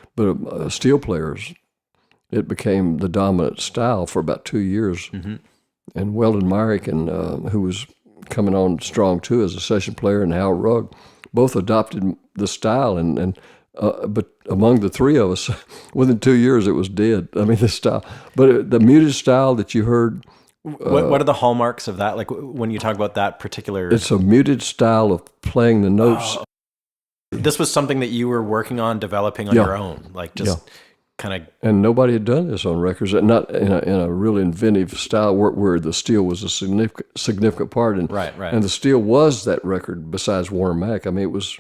steel players, it became the dominant style for about 2 years. Mm-hmm. And Weldon Myrick, who was coming on strong too as a session player, and Hal Rugg, both adopted the style, but among the 3 of us, within 2 years, it was dead. I mean, the style, but the muted style that you heard. What are the hallmarks of that? When you talk about that particular, it's a muted style of playing the notes. This was something that you were working on, developing on your own, kind of. And nobody had done this on records, not in a really inventive style where the steel was a significant part. And, right. And the steel was that record besides Warner Mack. I mean, it was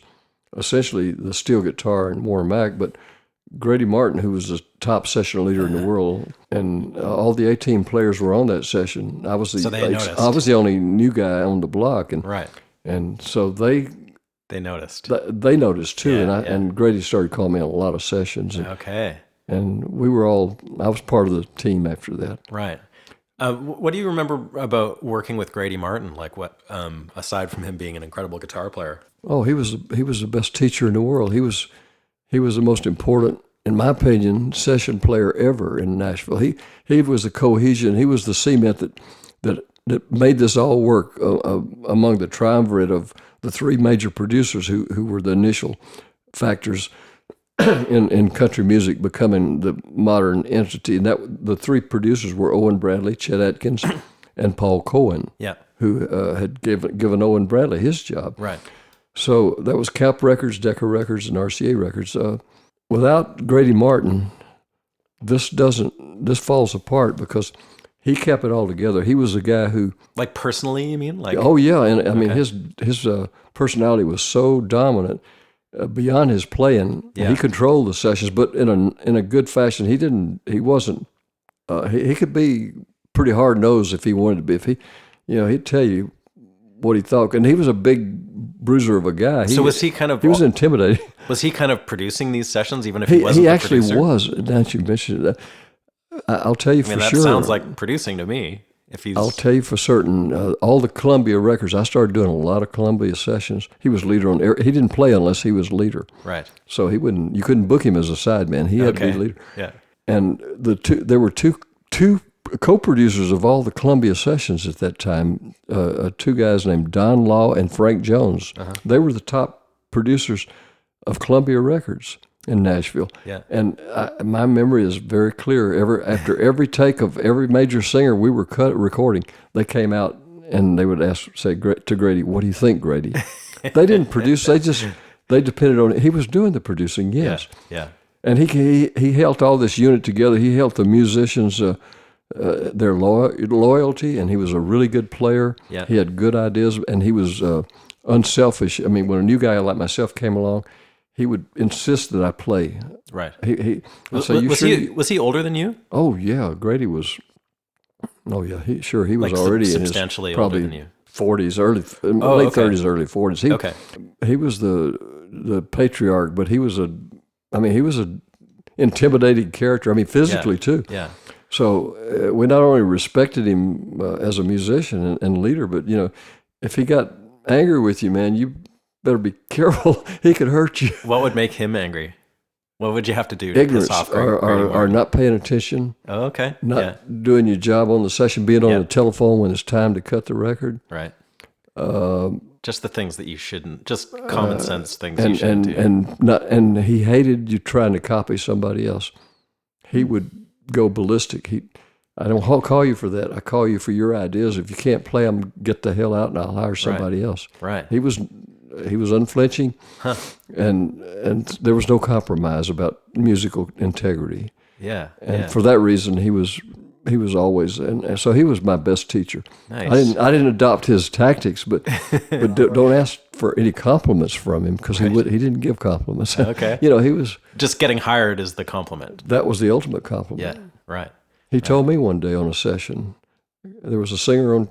essentially the steel guitar and Warner Mack, but Grady Martin, who was the top session leader in the world, and all the 18 players were on that session. I was the only new guy on the block, and so they noticed. They noticed too, and Grady started calling me on a lot of sessions. And I was part of the team after that. Right. What do you remember about working with Grady Martin? Aside from him being an incredible guitar player? Oh, he was the best teacher in the world. He was the most important, in my opinion, session player ever in Nashville. He was the cohesion. He was the cement that made this all work among the triumvirate of the 3 major producers who were the initial factors in country music becoming the modern entity. And the 3 producers were Owen Bradley, Chet Atkins, and Paul Cohen, who had given Owen Bradley his job. Right. So that was Cap Records, Decca Records, and RCA Records. Without Grady Martin, this falls apart because he kept it all together. He was a guy who, personally, you mean? Oh yeah, and I mean his personality was so dominant. Beyond his playing, he controlled the sessions, but in a good fashion. He wasn't. He could be pretty hard nosed if he wanted to be. If he'd tell you what he thought, and he was a big bruiser of a guy. So was he kind of? He was intimidating. Was he kind of producing these sessions, even if he wasn't? He actually producer? was. Now that you mentioned it, I'll tell you for that sure. That sounds like producing to me. I'll tell you for certain, all the Columbia records, I started doing a lot of Columbia sessions. He was leader on he didn't play unless he was leader. Right. So you couldn't book him as a sideman. He had to be leader. Yeah. And there were two co-producers of all the Columbia sessions at that time, 2 guys named Don Law and Frank Jones. Uh-huh. They were the top producers of Columbia records. in Nashville. Yeah. And my memory is very clear. After every take of every major singer we were recording, they came out and they would say to Grady, "What do you think, Grady?" They didn't produce. They depended on it. He was doing the producing, yes. Yeah. And he held all this unit together. He held the musicians their loyalty, and he was a really good player. Yeah. He had good ideas, and he was unselfish. I mean, when a new guy like myself came along, he would insist that I play. Right. Was he older than you? Oh yeah, Grady was. Oh yeah, he was like already substantially in his older than you. 40s, late 30s, early 40s. He was the patriarch, but he was a intimidating character. I mean, physically too. Yeah. So we not only respected him as a musician and leader, but if he got angry with you, man, you better be careful. He could hurt you. What would make him angry? What would you have to do? Ignorance, or not paying attention. Oh, okay. Not doing your job on the session, being on the telephone when it's time to cut the record. Right. Just the things that you shouldn't. Just common sense things you shouldn't do. And he hated you trying to copy somebody else. He would go ballistic. I don't call you for that. I call you for your ideas. If you can't play them, get the hell out, and I'll hire somebody else. Right. He was unflinching, and there was no compromise about musical integrity. Yeah. And for that reason, he was always, and so he was my best teacher. Nice. I didn't adopt his tactics, but don't ask for any compliments from him, because he didn't give compliments. Okay. He was just getting hired is the compliment. That was the ultimate compliment. Yeah. Right. He told me one day on a session, there was a singer on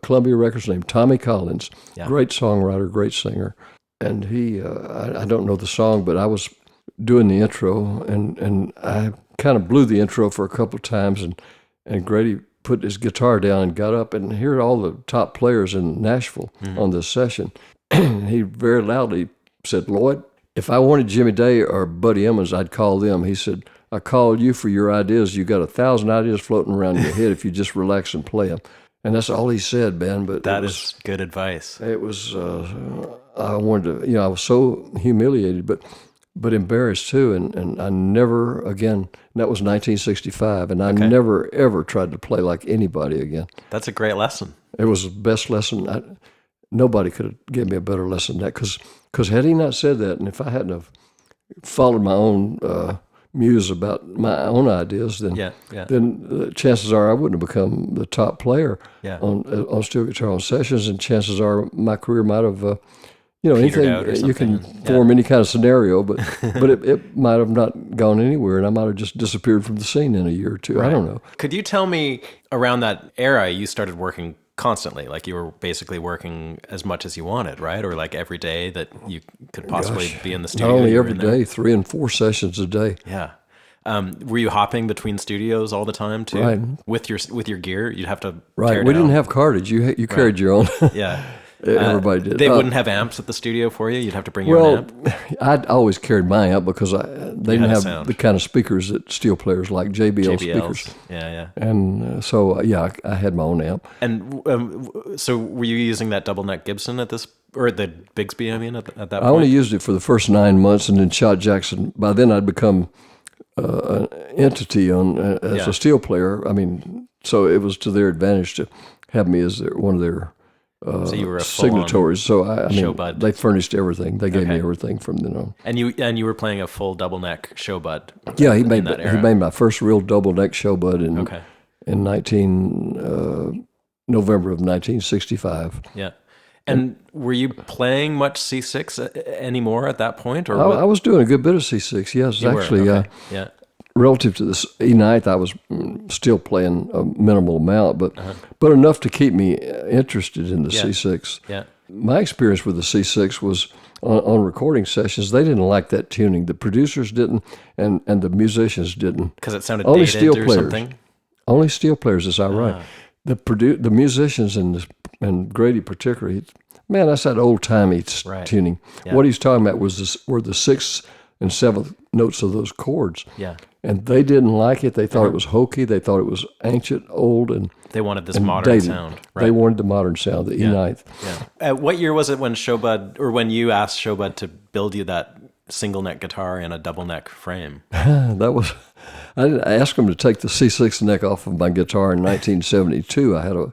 Columbia Records named Tommy Collins, great songwriter, great singer, and he I don't know the song, but I was doing the intro, and I kind of blew the intro for a couple of times, and Grady put his guitar down and got up, and here are all the top players in Nashville on this session. He very loudly said, "Lloyd, if I wanted Jimmy Day or Buddy Emmons, I'd call them." He said, "I called you for your ideas. You got 1,000 ideas floating around your head if you just relax and play them." And that's all he said, Ben. But that is good advice. It was. I wanted to. I was so humiliated, but embarrassed too. And I never again. That was 1965, and I never ever tried to play like anybody again. That's a great lesson. It was the best lesson. Nobody could have given me a better lesson than that. Because had he not said that, and if I hadn't have followed my own muse about my own ideas, then chances are I wouldn't have become the top player on steel guitar on sessions, and chances are my career might have, anything you can form any kind of scenario, but it might have not gone anywhere, and I might have just disappeared from the scene in a year or two. Right. I don't know. Could you tell me, around that era, you started working constantly, like you were basically working as much as you wanted, right? Or like every day that you could possibly be in the studio? Not only every day, 3 and 4 sessions a day. Yeah. Were you hopping between studios all the time too? Right. With your gear, you'd have to Right. We didn't have cartage. You carried your own. Yeah. Everybody did. They wouldn't have amps at the studio for you? You'd have to bring your own amp? I'd always carried my amp because they didn't have the kind of speakers that steel players like JBL speakers. Yeah. And I had my own amp. And so were you using that double neck Gibson at this, or the Bigsby, I mean, at that point? I only used it for the first 9 months, and then Shot Jackson. By then I'd become an entity as a steel player. I mean, so it was to their advantage to have me as one of their so you were a signatories. So I mean, showbud. They furnished everything. They gave me everything from then on. And you were playing a full double neck showbud. Yeah, he made my first real double neck showbud in November of 1965. Yeah. And were you playing much C6 anymore at that point, or I was doing a good bit of C6. Yes, you actually. were? Okay. Yeah. Relative to this E9th, I was still playing a minimal amount, but enough to keep me interested in the C6. Yeah. My experience with the C6 was on recording sessions. They didn't like that tuning. The producers didn't, and the musicians didn't. Because it sounded only dated steel or players. Something? Only steel players, is that right? The musicians and Grady particularly, man, that's that old-timey tuning. Yeah. What he's talking about were the 6th and 7th notes of those chords. Yeah. And they didn't like it. They thought it was hokey. They thought it was ancient, old, and they wanted this modern dated. Sound. Right? They wanted the modern sound, the E9th. Yeah. What year was it when you asked Showbud to build you that single neck guitar in a double neck frame? That was, I asked him to take the C6 neck off of my guitar in 1972. I had a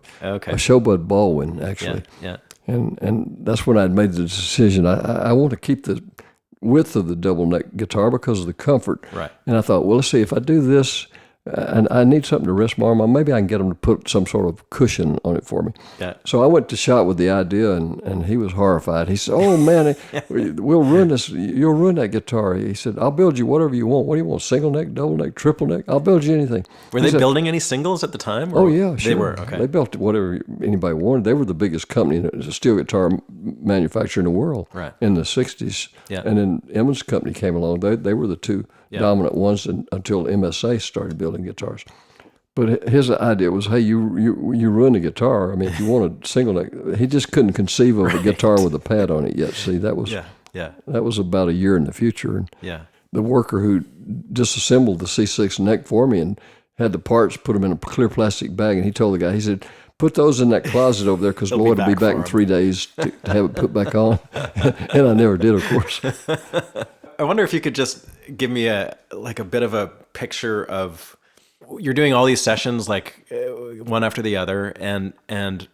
Showbud Baldwin, actually. Yeah. And that's when I'd made the decision. I want to keep the width of the double neck guitar because of the comfort. Right. And I thought, well, let's see, if I do this, and I need something to rest my arm on, maybe I can get them to put some sort of cushion on it for me. Yeah. So I went to shop with the idea, and he was horrified. He said, "Oh man, we'll ruin this. You'll ruin that guitar." He said, "I'll build you whatever you want. What do you want? Single neck, double neck, triple neck? I'll build you anything." Were they building any singles at the time? Oh yeah, sure. They were. Okay. They built whatever anybody wanted. They were the biggest company, steel guitar manufacturer in the world in the '60s. Yeah. And then Emmons Company came along. They were the two dominant ones until MSA started building guitars. But his idea was, hey, you ruin the guitar. I mean, if you want a single neck, he just couldn't conceive of a guitar with a pad on it yet. See, that was that was about a year in the future. And the worker who disassembled the C6 neck for me and had the parts, put them in a clear plastic bag, and he told the guy, he said, "Put those in that closet over there because Lloyd will be back in 3 days to have it put back on." And I never did, of course. I wonder if you could just give me a bit of a picture of, you're doing all these sessions like one after the other and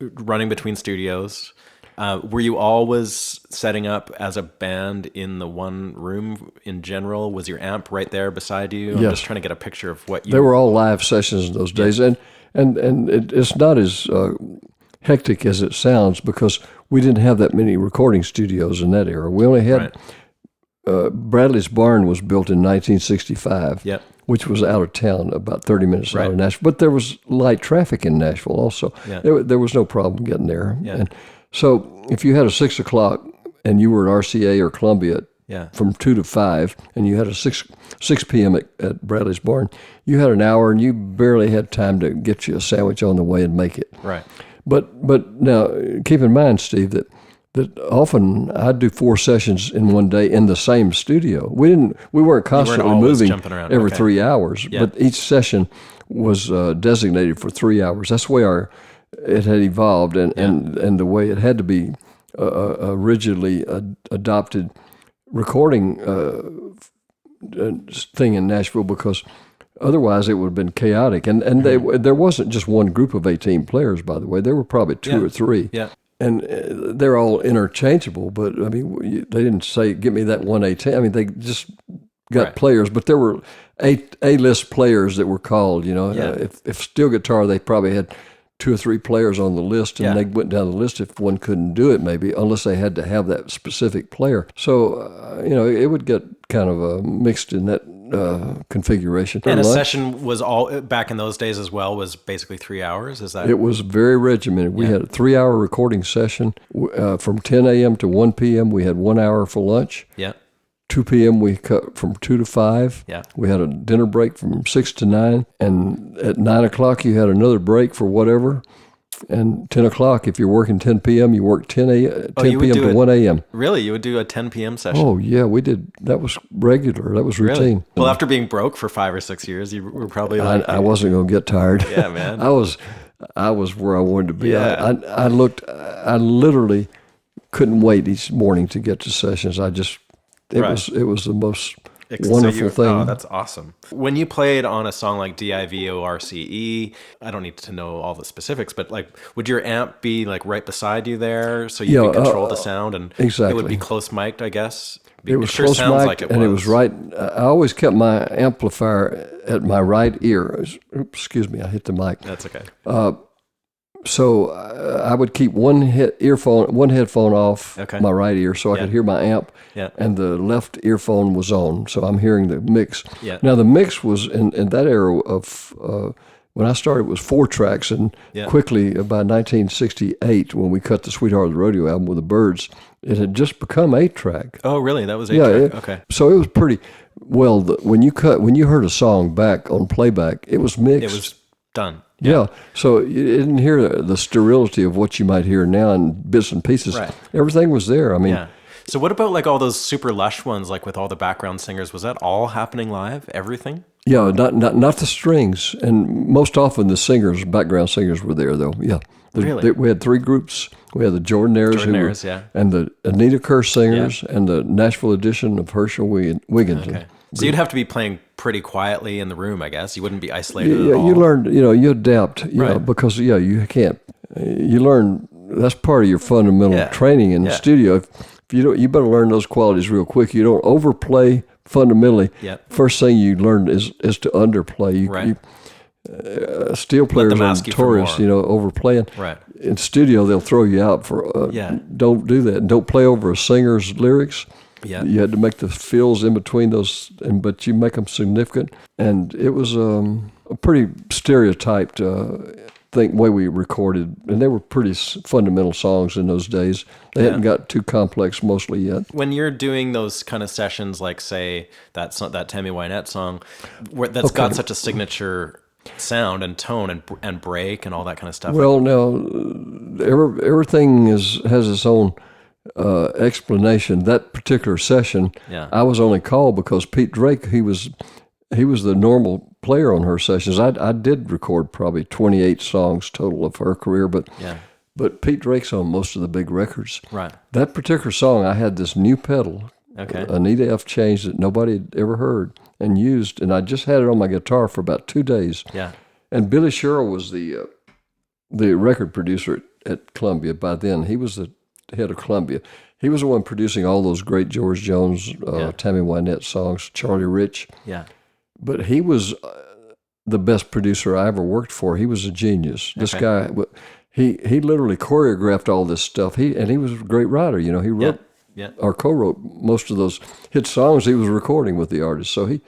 running between studios. Were you always setting up as a band in the one room in general? Was your amp right there beside you? I'm just trying to get a picture of what you... They were all live sessions in those days. And it's not as hectic as it sounds because we didn't have that many recording studios in that era. We only had... Bradley's Barn was built in 1965, which was out of town, about 30 minutes out of Nashville. But there was light traffic in Nashville also. There was no problem getting there. And so if you had a 6 o'clock and you were at RCA or Columbia from 2 to 5, and you had a 6 p.m. at Bradley's Barn, you had an hour and you barely had time to get you a sandwich on the way and make it. Right. But now, keep in mind, Steve, that often I'd do 4 sessions in one day in the same studio. We weren't constantly moving every 3 hours, but each session was designated for 3 hours. That's the way it had evolved, and the way it had to be a rigidly adopted recording thing in Nashville, because otherwise it would have been chaotic. And there wasn't just one group of 18 players, by the way. There were probably 2 or 3. Yeah. And they're all interchangeable, but I mean, they didn't say, "Give me that 1A10." I mean, they just got players, but there were A-list players that were called, if steel guitar, they probably had 2 or 3 players on the list, and they went down the list if one couldn't do it, maybe, unless they had to have that specific player. So, it would get kind of mixed in that configuration. And a session was all, back in those days as well, was basically 3 hours? Is that? It was very regimented. We had a 3-hour recording session from 10 a.m. to 1 p.m. We had 1 hour for lunch. 2 p.m. we cut from 2 to 5. We had a dinner break from 6 to 9. And at 9 o'clock, you had another break for whatever. And 10 o'clock, if you're working 10 p.m., you work 10 p.m. to 1 a.m. Really? You would do a 10 p.m. session? Oh, yeah, we did. That was regular. That was routine. Really? Well, after being broke for 5 or 6 years, you were probably like... I wasn't going to get tired. Yeah, man. I was where I wanted to be. Yeah. I literally couldn't wait each morning to get to sessions. It was the most wonderful thing. Oh, that's awesome. When you played on a song like DIVORCE, I don't need to know all the specifics, but would your amp be right beside you there so you could control the sound? And exactly. It would be close mic'd, I guess? It was close mic'd, and it was right. I always kept my amplifier at my right ear. Oops, excuse me, I hit the mic. That's okay. So I would keep one headphone off my right ear so I could hear my amp, and the left earphone was on, so I'm hearing the mix. Now the mix was in that era of when I started, it was 4 tracks, and quickly by 1968, when we cut the Sweetheart of the Rodeo album with the Byrds, it had just become 8-track. Oh, really? That was 8-track? Okay. So it was pretty well. When you heard a song back on playback, it was mixed. It was done. Yeah, so you didn't hear the sterility of what you might hear now in bits and pieces. Right. Everything was there. I mean, So what about all those super lush ones, with all the background singers? Was that all happening live? Everything? Yeah, not the strings, and most often the singers, background singers, were there though. Yeah, Really? we had three groups. We had the Jordanaires, Yeah. and the Anita Kerr singers, and the Nashville edition of Herschel Wigginton. Okay. So you'd have to be playing pretty quietly in the room, I guess. You wouldn't be isolated at Yeah, all. you learn, you adapt, know, because you can't. You learn. That's part of your fundamental training in the studio. If you don't, you better learn those qualities real quick. You don't overplay fundamentally. Yep. First thing you learn is to underplay. Steel players are notorious, overplaying. Right. In studio, they'll throw you out for. Don't do that. Don't play over a singer's lyrics. Yeah. You had to make the fills in between those, but you make them significant. And it was a pretty stereotyped way we recorded, and they were pretty fundamental songs in those days. They hadn't got too complex mostly yet. When you're doing those kind of sessions, like say that Tammy Wynette song, that's got such a signature sound and tone and break and all that kind of stuff. Well, now everything has its own explanation. That particular session, I was only called because Pete Drake, he was the normal player on her sessions. I did record probably 28 songs total of her career, but Pete Drake's on most of the big records. Right. That particular song, I had this new pedal, Anita F. Change, that nobody had ever heard and used, and I just had it on my guitar for about 2 days. Yeah. And Billy Sherrill was the record producer at Columbia. By then, he was the head of Columbia. He was the one producing all those great George Jones, Tammy Wynette songs, Charlie Rich. Yeah. But he was the best producer I ever worked for. He was a genius. This guy, he literally choreographed all this stuff. He was a great writer. He wrote or co-wrote most of those hit songs he was recording with the artist. So he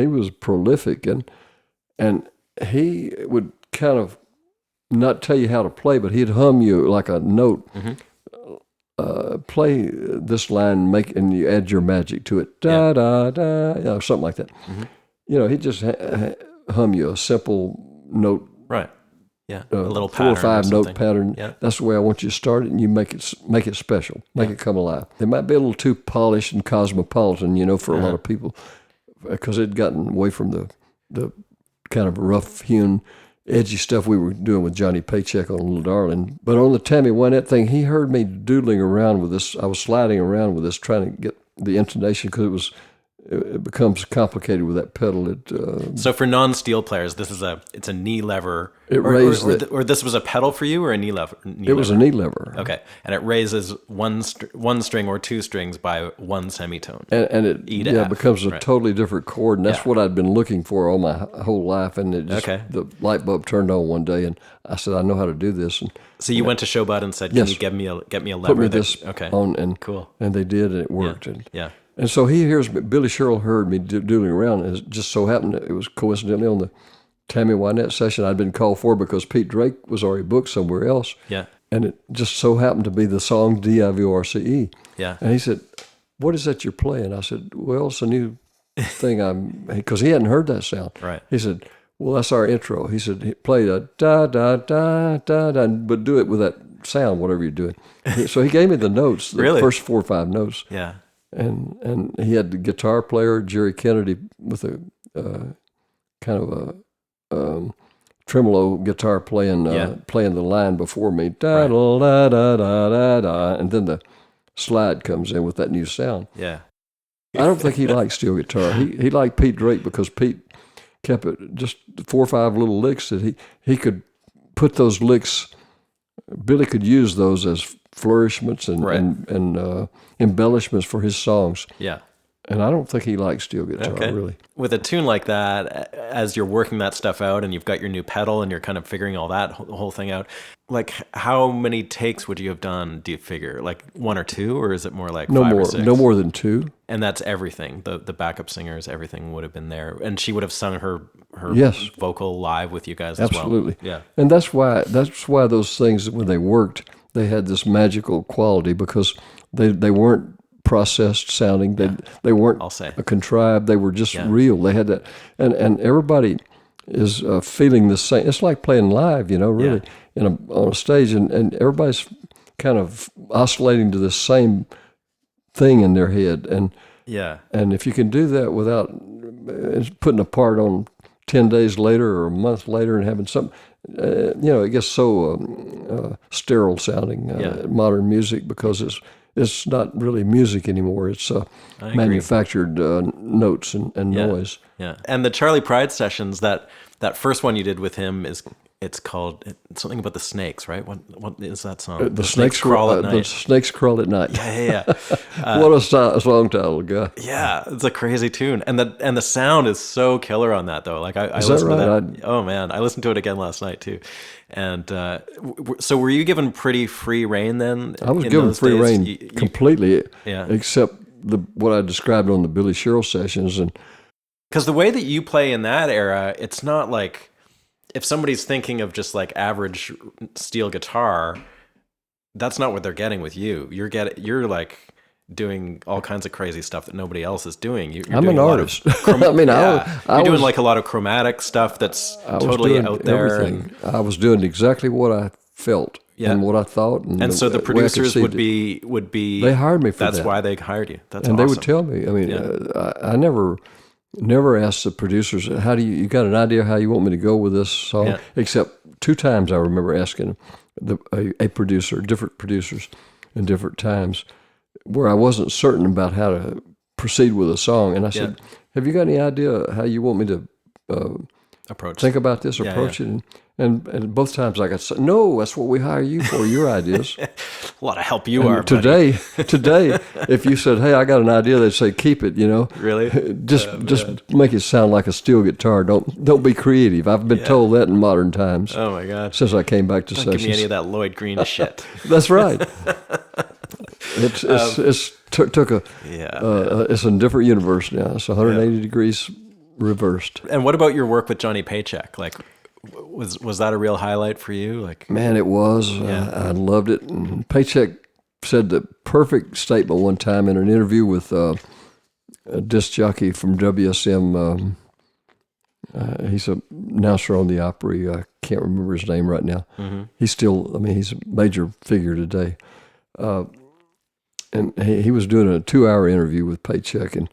was prolific, and he would kind of not tell you how to play, but he'd hum you like a note. Mm-hmm. Play this line, and you add your magic to it. Da da da, something like that. Mm-hmm. He'd just hum you a simple note. Right. Yeah. A little 4 or 5 note pattern. Yeah. That's the way I want you to start it, and you make it special, make it come alive. They might be a little too polished and cosmopolitan, for a lot of people, because it'd gotten away from the kind of rough-hewn, edgy stuff we were doing with Johnny Paycheck on Little Darling. But on the Tammy Wynette thing, he heard me doodling around with this. I was sliding around with this, trying to get the intonation, because it becomes complicated with that pedal. So for non-steel players, it's a knee lever. It raised or this was a pedal for you, or a knee lever? It was a knee lever. Okay, and it raises one string or 2 strings by 1 semitone. And it becomes a totally different chord, and that's what I'd been looking for all my whole life. And it just the light bulb turned on one day, and I said, I know how to do this. And so you went to Showbud and said, "Can you get me a lever?" Put me this on, and cool. And they did, and it worked. Yeah. And so he hears me. Billy Sherrill heard me doodling around, and it just so happened that it was coincidentally on the Tammy Wynette session I'd been called for, because Pete Drake was already booked somewhere else. Yeah. And it just so happened to be the song D-I-V-O-R-C-E. Yeah. And he said, "What is that you're playing?" I said, "Well, it's a new thing because he hadn't heard that sound." Right. He said, "Well, that's our intro." He said, "Play a da-da-da-da-da, but do it with that sound, whatever you're doing." So he gave me the notes, the first 4 or 5 notes. Yeah. And he had the guitar player, Jerry Kennedy, with a kind of a tremolo guitar playing the line before me, da da da da da da, and then the slide comes in with that new sound. Yeah. I don't think he liked steel guitar. He liked Pete Drake, because Pete kept it just 4 or 5 little licks that he could put those licks. Billy could use those as flourishments and embellishments for his songs. Yeah. And I don't think he likes steel guitar, really. With a tune like that, as you're working that stuff out and you've got your new pedal and you're kind of figuring all that whole thing out, like how many takes would you have done, do you figure? Like 1 or 2, or is it more like 5 or 6? No more than 2. And that's everything. The backup singers, everything would have been there. And she would have sung her vocal live with you guys as well. Absolutely. Yeah. And that's why those things, when they worked, they had this magical quality, because they weren't processed sounding. They weren't contrived. They were just real. They had that, and everybody is feeling the same. It's like playing live, really, on a stage, and everybody's kind of oscillating to the same thing in their head. And Yeah. And if you can do that without putting a part on 10 days later or a month later and having something, it gets so sterile sounding, modern music, because it's not really music anymore. It's manufactured notes and noise. Yeah. And the Charley Pride sessions, that first one you did with him it's called something about the snakes, right? What is that song? The snakes crawl at night. The snakes crawl at night. Yeah. What a song title, guy. Yeah, it's a crazy tune, and the sound is so killer on that though. Like I is listened that right? to that. Oh man, I listened to it again last night too. And so were you given pretty free reign then? I was given free reign completely, except what I described on the Billy Sherrill sessions, and because the way that you play in that era, it's not like. If somebody's thinking of just like average steel guitar, that's not what they're getting with you. You're like doing all kinds of crazy stuff that nobody else is doing. I'm an artist. You're doing like a lot of chromatic stuff that's totally out there. Everything. I was doing exactly what I felt and what I thought. And so the producers would be. They hired me for that. That's why they hired you. That's and awesome. They would tell me. I mean, I never asked the producers, how do you got an idea how you want me to go with this song? Yeah. Except 2 times I remember asking a producer, different producers in different times, where I wasn't certain about how to proceed with a song. And I said, have you got any idea how you want me to think about this, approach it? And both times I got said, no, that's what we hire you for, your ideas. A lot of help you are, today, if you said, hey, I got an idea, they'd say, keep it, Really? Just make it sound like a steel guitar. Don't be creative. I've been told that in modern times. Oh, my God. Since I came back to Don't sessions. Give me any of that Lloyd Green shit. That's right. It's a different universe now. It's 180 degrees reversed. And what about your work with Johnny Paycheck? Like, was that a real highlight for you? Like, man, it was. I loved it. And Paycheck said the perfect statement one time in an interview with a disc jockey from WSM. He's a announcer on the Opry. I can't remember his name right now. Mm-hmm. He's a major figure today. And he was doing a 2-hour interview with Paycheck, and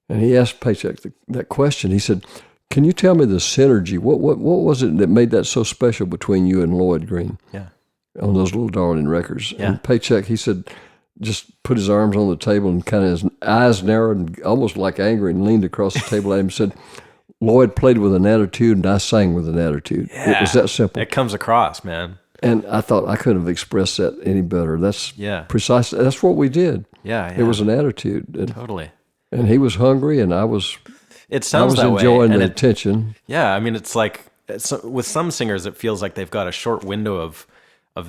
he asked Paycheck that question. He said, can you tell me the synergy? What was it that made that so special between you and Lloyd Green? Yeah. On those Little Darling records. Yeah. And Paycheck, he said, just put his arms on the table and kind of his eyes narrowed and almost like angry, and leaned across the table at him and said, Lloyd played with an attitude and I sang with an attitude. Yeah. It was that simple. It comes across, man. And I thought I couldn't have expressed that any better. That's precisely, that's what we did. Yeah. It was an attitude. And, totally. And he was hungry and I was... It sounds that way. I was enjoying the attention. Yeah, I mean, it's like with some singers, it feels like they've got a short window of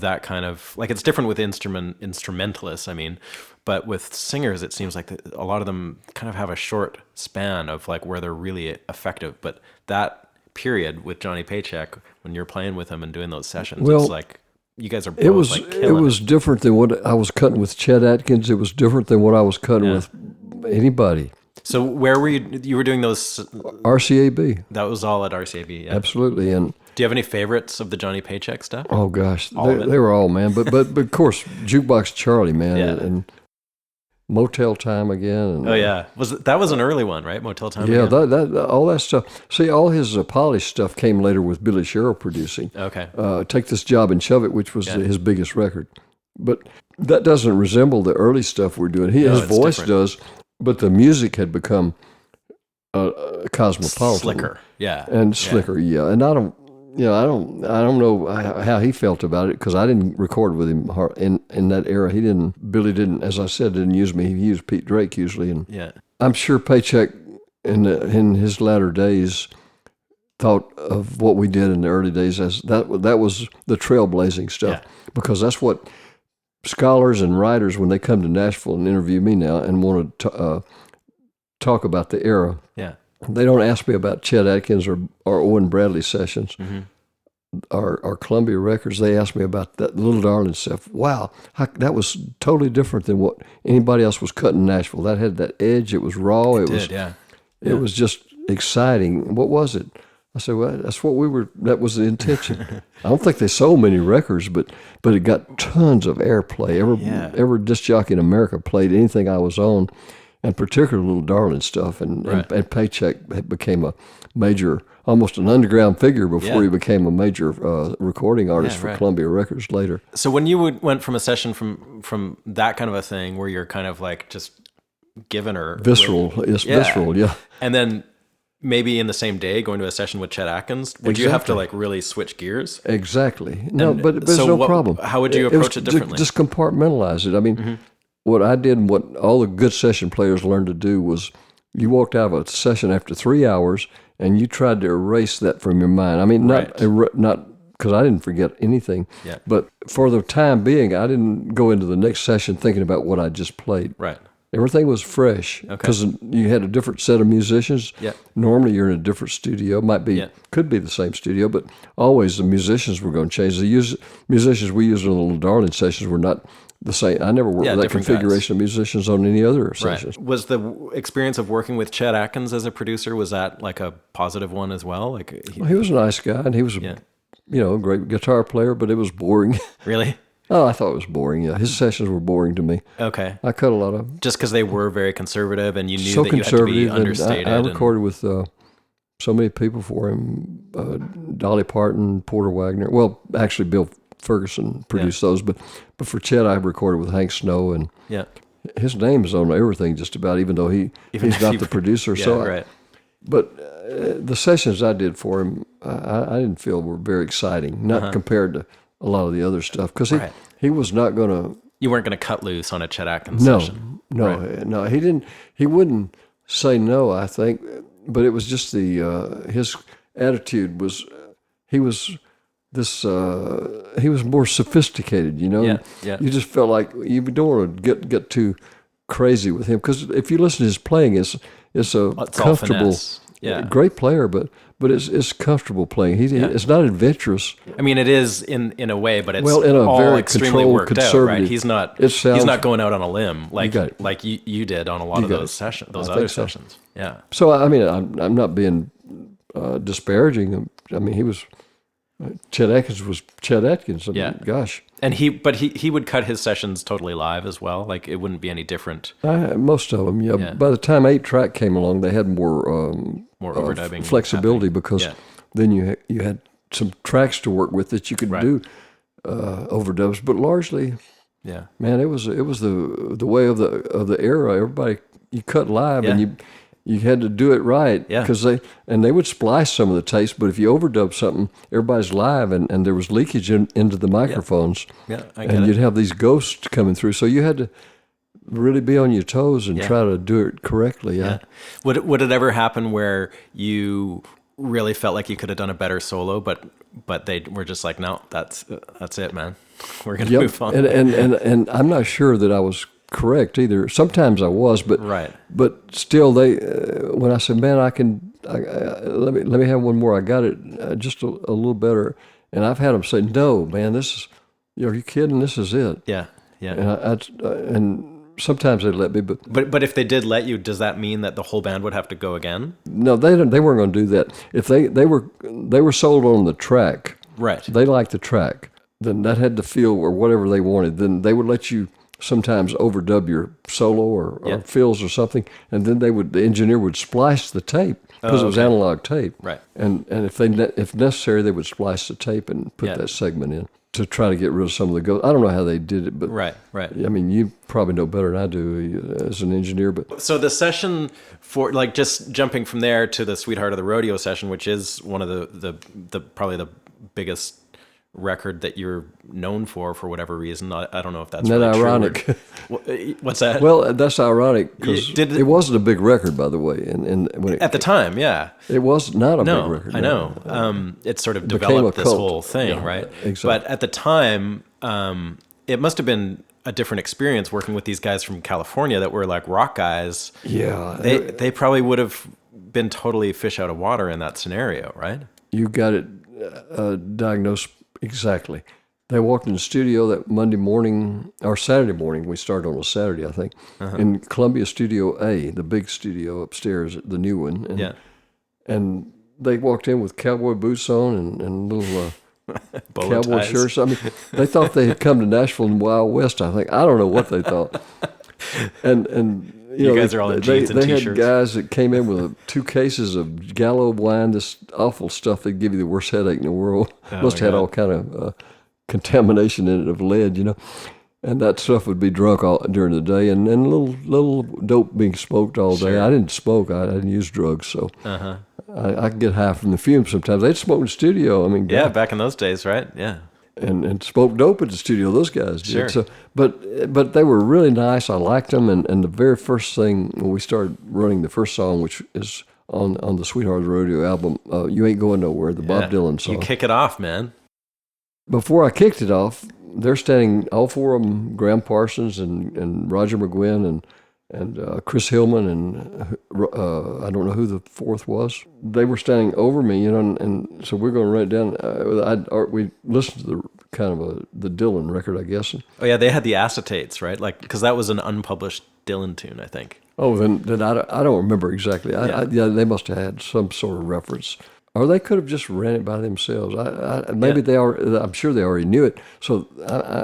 that kind of, like, it's different with instrumentalists. I mean, but with singers, it seems like a lot of them kind of have a short span of like where they're really effective. But that period with Johnny Paycheck, when you're playing with him and doing those sessions, it's like you guys are both it was different than what I was cutting with Chet Atkins. It was different than what I was cutting with anybody. So where were you? You were doing those... RCAB. That was all at RCAB, yeah. Absolutely. And do you have any favorites of the Johnny Paycheck stuff? Oh, gosh. They were all, man. But of course, Jukebox Charlie, man. Yeah. And Motel Time Again. And, that was an early one, right? Motel Time Again? Yeah, that all that stuff. See, all his polished stuff came later with Billy Sherrill producing. Okay. Take This Job and Shove It, which was his biggest record. But that doesn't resemble the early stuff we're doing. His voice different. Does. But the music had become cosmopolitan, slicker, and slicker, And I don't know how he felt about it because I didn't record with him in that era. Billy didn't, as I said, didn't use me. He used Pete Drake usually, and I'm sure Paycheck in his latter days thought of what we did in the early days as that was the trailblazing stuff because that's what. Scholars and writers, when they come to Nashville and interview me now and want to talk about the era, they don't ask me about Chet Atkins or Owen Bradley sessions or Columbia records. They ask me about that Little Darling stuff. Wow, that was totally different than what anybody else was cutting in Nashville. That had that edge. It was raw. It was just exciting. What was it? I said, well, that's what that was the intention. I don't think they sold many records, but it got tons of airplay. Every disc jockey in America played anything I was on, and particularly Little Darling stuff. And Paycheck became a major, almost an underground figure before he became a major recording artist for Columbia Records later. So when you went from a session from that kind of a thing where you're kind of like just given or visceral, visceral, and then maybe in the same day going to a session with Chet Atkins, would you have to like really switch gears? Exactly. No, but there's no problem. How would you approach it differently? Just compartmentalize it. I mean, what I did and what all the good session players learned to do was you walked out of a session after 3 hours and you tried to erase that from your mind. I mean, not because I didn't forget anything, but for the time being, I didn't go into the next session thinking about what I just played. Right. Everything was fresh because you had a different set of musicians. Yeah. Normally, you're in a different studio. Could be the same studio, but always the musicians were going to change. The musicians we used in the Little Darling sessions were not the same. I never worked with that configuration of musicians on any other sessions. Was the experience of working with Chet Atkins as a producer, was that like a positive one as well? Like he was a nice guy, and he was a great guitar player, but it was boring. Really? Oh, I thought it was boring. Yeah, his sessions were boring to me. Okay. I cut a lot of... Just because they were very conservative and you knew that you had to be understated. I recorded with so many people for him. Dolly Parton, Porter Wagner. Well, actually, Bill Ferguson produced those. But for Chet, I recorded with Hank Snow. And his name is on everything just about, even though he's not the producer. But the sessions I did for him, I didn't feel were very exciting. Not compared to a lot of the other stuff, because he was not going to... You weren't going to cut loose on a Chet Atkins session. No, he didn't. He wouldn't say no, I think, but it was just his attitude was, he was more sophisticated, you know? Yeah. You just felt like you don't want to get too crazy with him, because if you listen to his playing, it's comfortable, great player, but it's comfortable playing. It's not adventurous. I mean, it is in a way, but it's in a all very extremely controlled, worked conservative. out, right? He's not going out on a limb like you did on a lot of those sessions, those other sessions. Yeah. So I mean, I'm not being disparaging. I mean, Chet Atkins was Chet Atkins. I mean, gosh. And he would cut his sessions totally live as well. Like it wouldn't be any different. Most of them, yeah. By the time 8-track came along, they had more overdubbing flexibility because then you had some tracks to work with that you could do overdubs. But largely, man, it was the way of the era. Everybody, you cut live and you had to do it right, because they would splice some of the tapes, but if you overdub something, everybody's live, and there was leakage into the microphones, and you'd have these ghosts coming through, so you had to really be on your toes and try to do it correctly. Yeah. Would it ever happen where you really felt like you could have done a better solo, but they were just like, no, that's it, man. We're gonna move on. And I'm not sure that I was correct either. Sometimes I was, but still, they when I said, "Man, let me have one more. I got it just a little better." And I've had them say, "No, man, this is. Are you kidding? This is it." Yeah. And sometimes they let me, but if they did let you, does that mean that the whole band would have to go again? No, they weren't going to do that. If they were sold on the track, right? They liked the track. Then that had to feel or whatever they wanted. Then they would let you sometimes overdub your solo or fills or something, and then the engineer would splice the tape because it was analog tape, right? And if necessary, they would splice the tape and put that segment in to try to get rid of some of the ghosts. I don't know how they did it, but right. I mean, you probably know better than I do as an engineer. But so the session for just jumping from there to the Sweetheart of the Rodeo session, which is one of the probably the biggest record that you're known for whatever reason. I don't know if that's really ironic. True. What's that? Well, that's ironic because it wasn't a big record, by the way. And when at the time, it was not a big record. I know. It sort of developed this whole thing, right? Exactly. But at the time, it must have been a different experience working with these guys from California that were like rock guys. Yeah, they probably would have been totally fish out of water in that scenario, right? You got it diagnosed. Exactly. They walked in the studio that Monday morning, or Saturday morning. We started on a Saturday, I think, in Columbia Studio A, the big studio upstairs, the new one. And they walked in with cowboy boots on and little cowboy shirts. I mean, they thought they had come to Nashville in the Wild West, I think. I don't know what they thought. And You guys are all in jeans and They T-shirts. had guys that came in with 2 cases of Gallo wine, this awful stuff that give you the worst headache in the world. Must have had all kind of contamination in it of lead, And that stuff would be drunk all during the day, and little dope being smoked all day. Sure. I didn't smoke. I didn't use drugs, so I could get high from the fumes sometimes. They'd smoke in the studio. I mean, yeah, back in those days, right? Yeah. And smoke dope at the studio. Those guys did. Sure. So, but they were really nice. I liked them. And the very first thing when we started running the first song, which is on the Sweetheart of the Rodeo album, "You Ain't Going Nowhere," the Bob Dylan song. You kick it off, man. Before I kicked it off, they're standing, all 4 of them, Graham Parsons and Roger McGuinn and Chris Hillman and I don't know who the 4th was. They were standing over me, and so we're going to write down. We listened to the Dylan record, I guess. Oh yeah, they had the acetates, right? Like, because that was an unpublished Dylan tune, I think. Oh, then I don't remember exactly. Yeah, they must have had some sort of reference. Or they could have just ran it by themselves. I'm sure they already knew it. So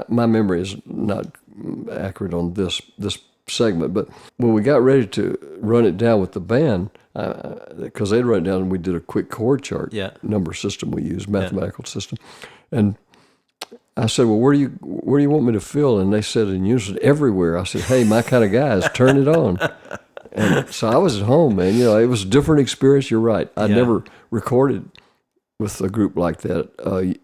my memory is not accurate on this segment. But when we got ready to run it down with the band, because they'd run it down and we did a quick chord chart, number system we used, mathematical system. And I said, well, where do you want me to fill? And they said in unison, everywhere. I said, hey, my kind of guys, turn it on. And so I was at home, man. It was a different experience. You're right. I never recorded with a group like that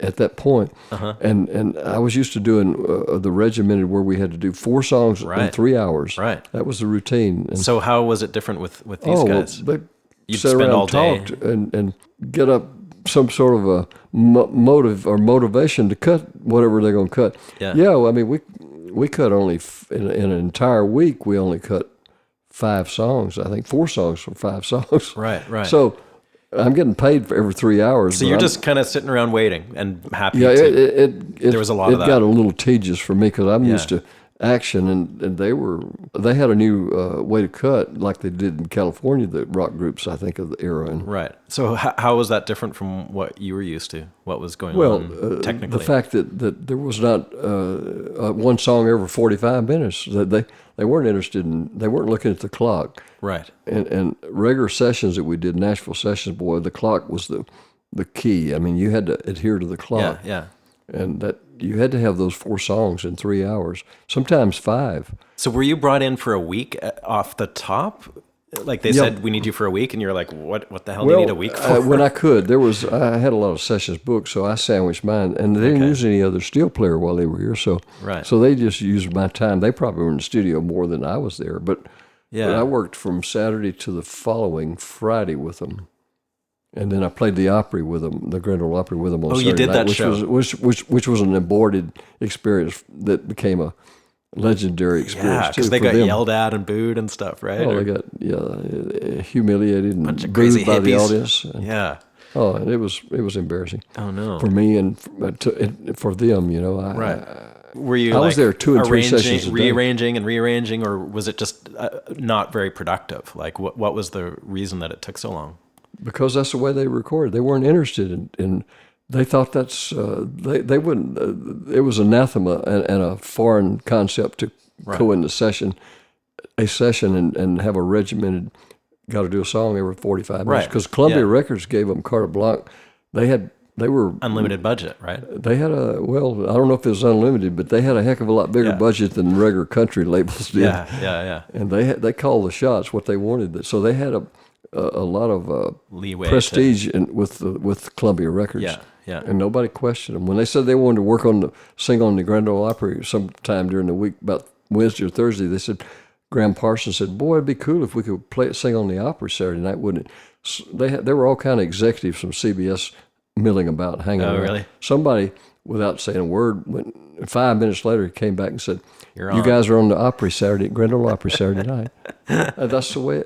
at that point. And I was used to doing the regimented where we had to do 4 songs in 3 hours. Right. That was the routine. And so how was it different with these guys? Well, You'd sat spend around all day. talked and get up some sort of a motive or motivation to cut whatever they're going to cut. Yeah. Well, I mean, we cut only in an entire week. We only cut 5 songs. I think 4 songs for 5 songs. Right. So I'm getting paid for every 3 hours. So you're just kind of sitting around waiting and happy. Yeah, there was a lot of that. It got a little tedious for me because I'm used to action, and they had a new way to cut like they did in California, the rock groups, I think, of the era. And right. So how was that different from what you were used to? What was going on technically? The fact that there was not one song every 45 minutes. That they weren't interested in. They weren't looking at the clock. Right. And regular sessions that we did, Nashville sessions, boy, the clock was the key. I mean, you had to adhere to the clock. Yeah. And that you had to have those 4 songs in 3 hours, sometimes 5. So were you brought in for a week off the top? Like they said, we need you for a week, and you're like, what the hell do you need a week for? When I could, I had a lot of sessions booked, so I sandwiched mine, and they didn't use any other steel player while they were here, so they just used my time. They probably were in the studio more than I was there, but I worked from Saturday to the following Friday with them. And then I played the Opry with them, the Grand Ole Opry with them on Saturday you did night, that show. Which was an aborted experience that became a legendary experience. Yeah, because they got yelled at and booed and stuff, right? Oh, they got humiliated and bunch of booed crazy by hippies. The audience. And, and it was embarrassing. Oh no, for me and for them, Were you? I was there 2 and 3 sessions a day. rearranging, or was it just not very productive? Like, what was the reason that it took so long? Because that's the way they recorded. They weren't interested in they thought that's they wouldn't. It was anathema and a foreign concept to go into a session and have a regimented. Got to do a song every 45 minutes because Columbia Records gave them carte blanche. They were unlimited budget, right? They had I don't know if it was unlimited, but they had a heck of a lot bigger budget than regular country labels did. Yeah. And they called the shots what they wanted. So they had a lot of leeway, prestige with Columbia Records. Yeah. And nobody questioned them. When they said they wanted to sing on the Grand Ole Opry sometime during the week, about Wednesday or Thursday, they said, Graham Parsons said, boy, it'd be cool if we could sing on the Opry Saturday night, wouldn't it? So there were all kind of executives from CBS milling about, hanging around. Really? Somebody, without saying a word, 5 minutes later, he came back and said, you guys are on the Opry Grand Ole Opry Saturday night. That's the way.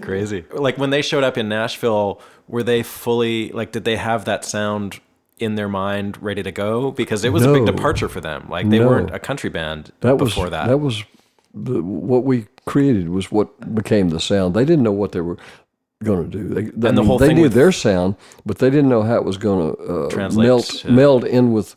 Crazy. Like when they showed up in Nashville, were they fully, like, did they have that sound in their mind ready to go? Because it was a big departure for them. Like they weren't a country band before that. That was what we created was what became the sound. They didn't know what they were going to do. They knew their sound, but they didn't know how it was going to meld in with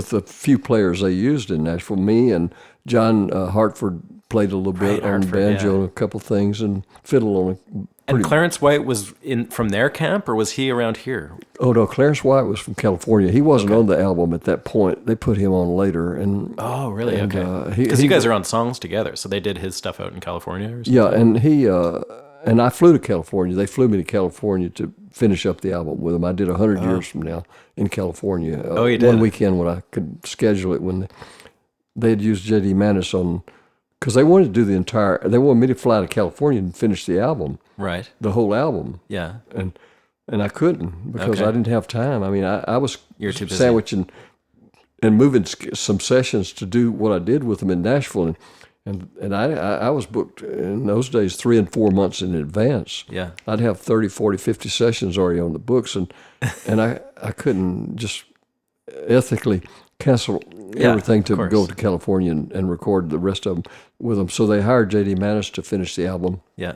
the few players they used in Nashville. Me and John Hartford played a little bit Right, on Hartford, banjo yeah. and a couple things and fiddle on a And Clarence White was from their camp, or was he around here? Oh no, Clarence White was from California. He wasn't on the album at that point. They put him on later. And Oh, really? and, Okay. he- Because he- you guys are on songs together, so they did his stuff out in California or something? Yeah, and he and I flew to California. They flew me to California to finish up the album with him. I did 100 years from now in California. Oh, you did? One weekend when I could schedule it when they had used J.D. Manis on, because they wanted to do they wanted me to fly to California and finish the album, Right. the whole album. Yeah. And I couldn't because Okay. I didn't have time. I mean, I was You're too busy. sandwiching and moving some sessions to do what I did with them in Nashville. And I was booked in those days 3 and 4 months in advance. Yeah. I'd have 30, 40, 50 sessions already on the books. And I couldn't just ethically cancel everything to go to California and record the rest of them with them. So they hired J.D. Manis to finish the album. Yeah.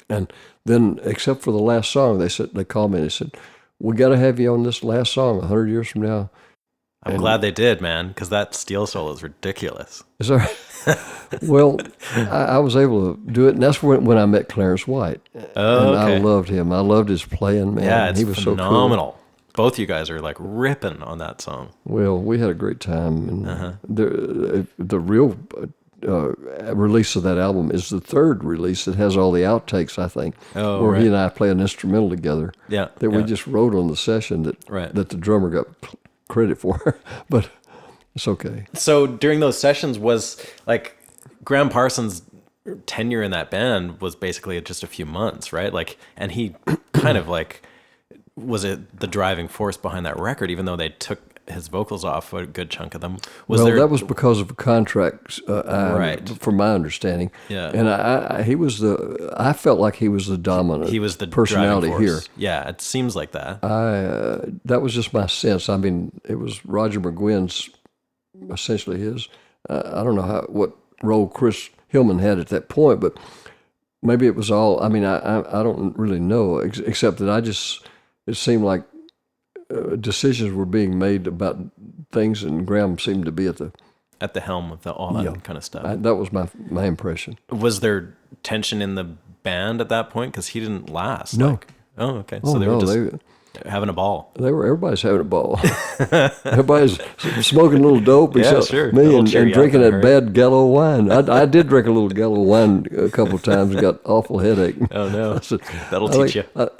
And then, except for the last song, they called me and they said, "We got to have you on this last song 100 years from now." I'm glad they did, man, because that steel solo is ridiculous. Is that right? Well, I was able to do it, and that's when I met Clarence White. Oh, and okay. I loved him. I loved his playing, man. Yeah, it's he was phenomenal. Both you guys are like ripping on that song. so cool. Well, we had a great time. And the real release of that album is the third release. It has all the outtakes, I think, Oh, where right. he and I play an instrumental together Yeah. that we yeah. just wrote on the session that Right. that the drummer got credit for. But it's okay. So during those sessions, was like Graham Parsons' tenure in that band was basically just a few months, right? Like, and he kind of like was it the driving force behind that record, even though they took his vocals off a good chunk of them. That was because of a contract, Right. from my understanding. Yeah. And I felt like he was the dominant. he was the personality driving here. force. Yeah, it seems like that. That was just my sense. I mean, it was Roger McGuinn's, essentially his. I don't know what role Chris Hillman had at that point, but maybe it was all. I mean, I don't really know, except that it seemed like decisions were being made about things, and Graham seemed to be at At the helm of all that kind of stuff. that was my impression. Was there tension in the band at that point? Because he didn't last. No. Like, oh, okay. Oh, So they were no, just having a ball. everybody's having a ball. Everybody's smoking a little dope, Yeah, except sure. A me, little and cherry drinking apple, that right? bad Gallo wine. I did drink a little Gallo wine a couple of times and got awful headache. Oh, no. I said, That'll I teach think- you.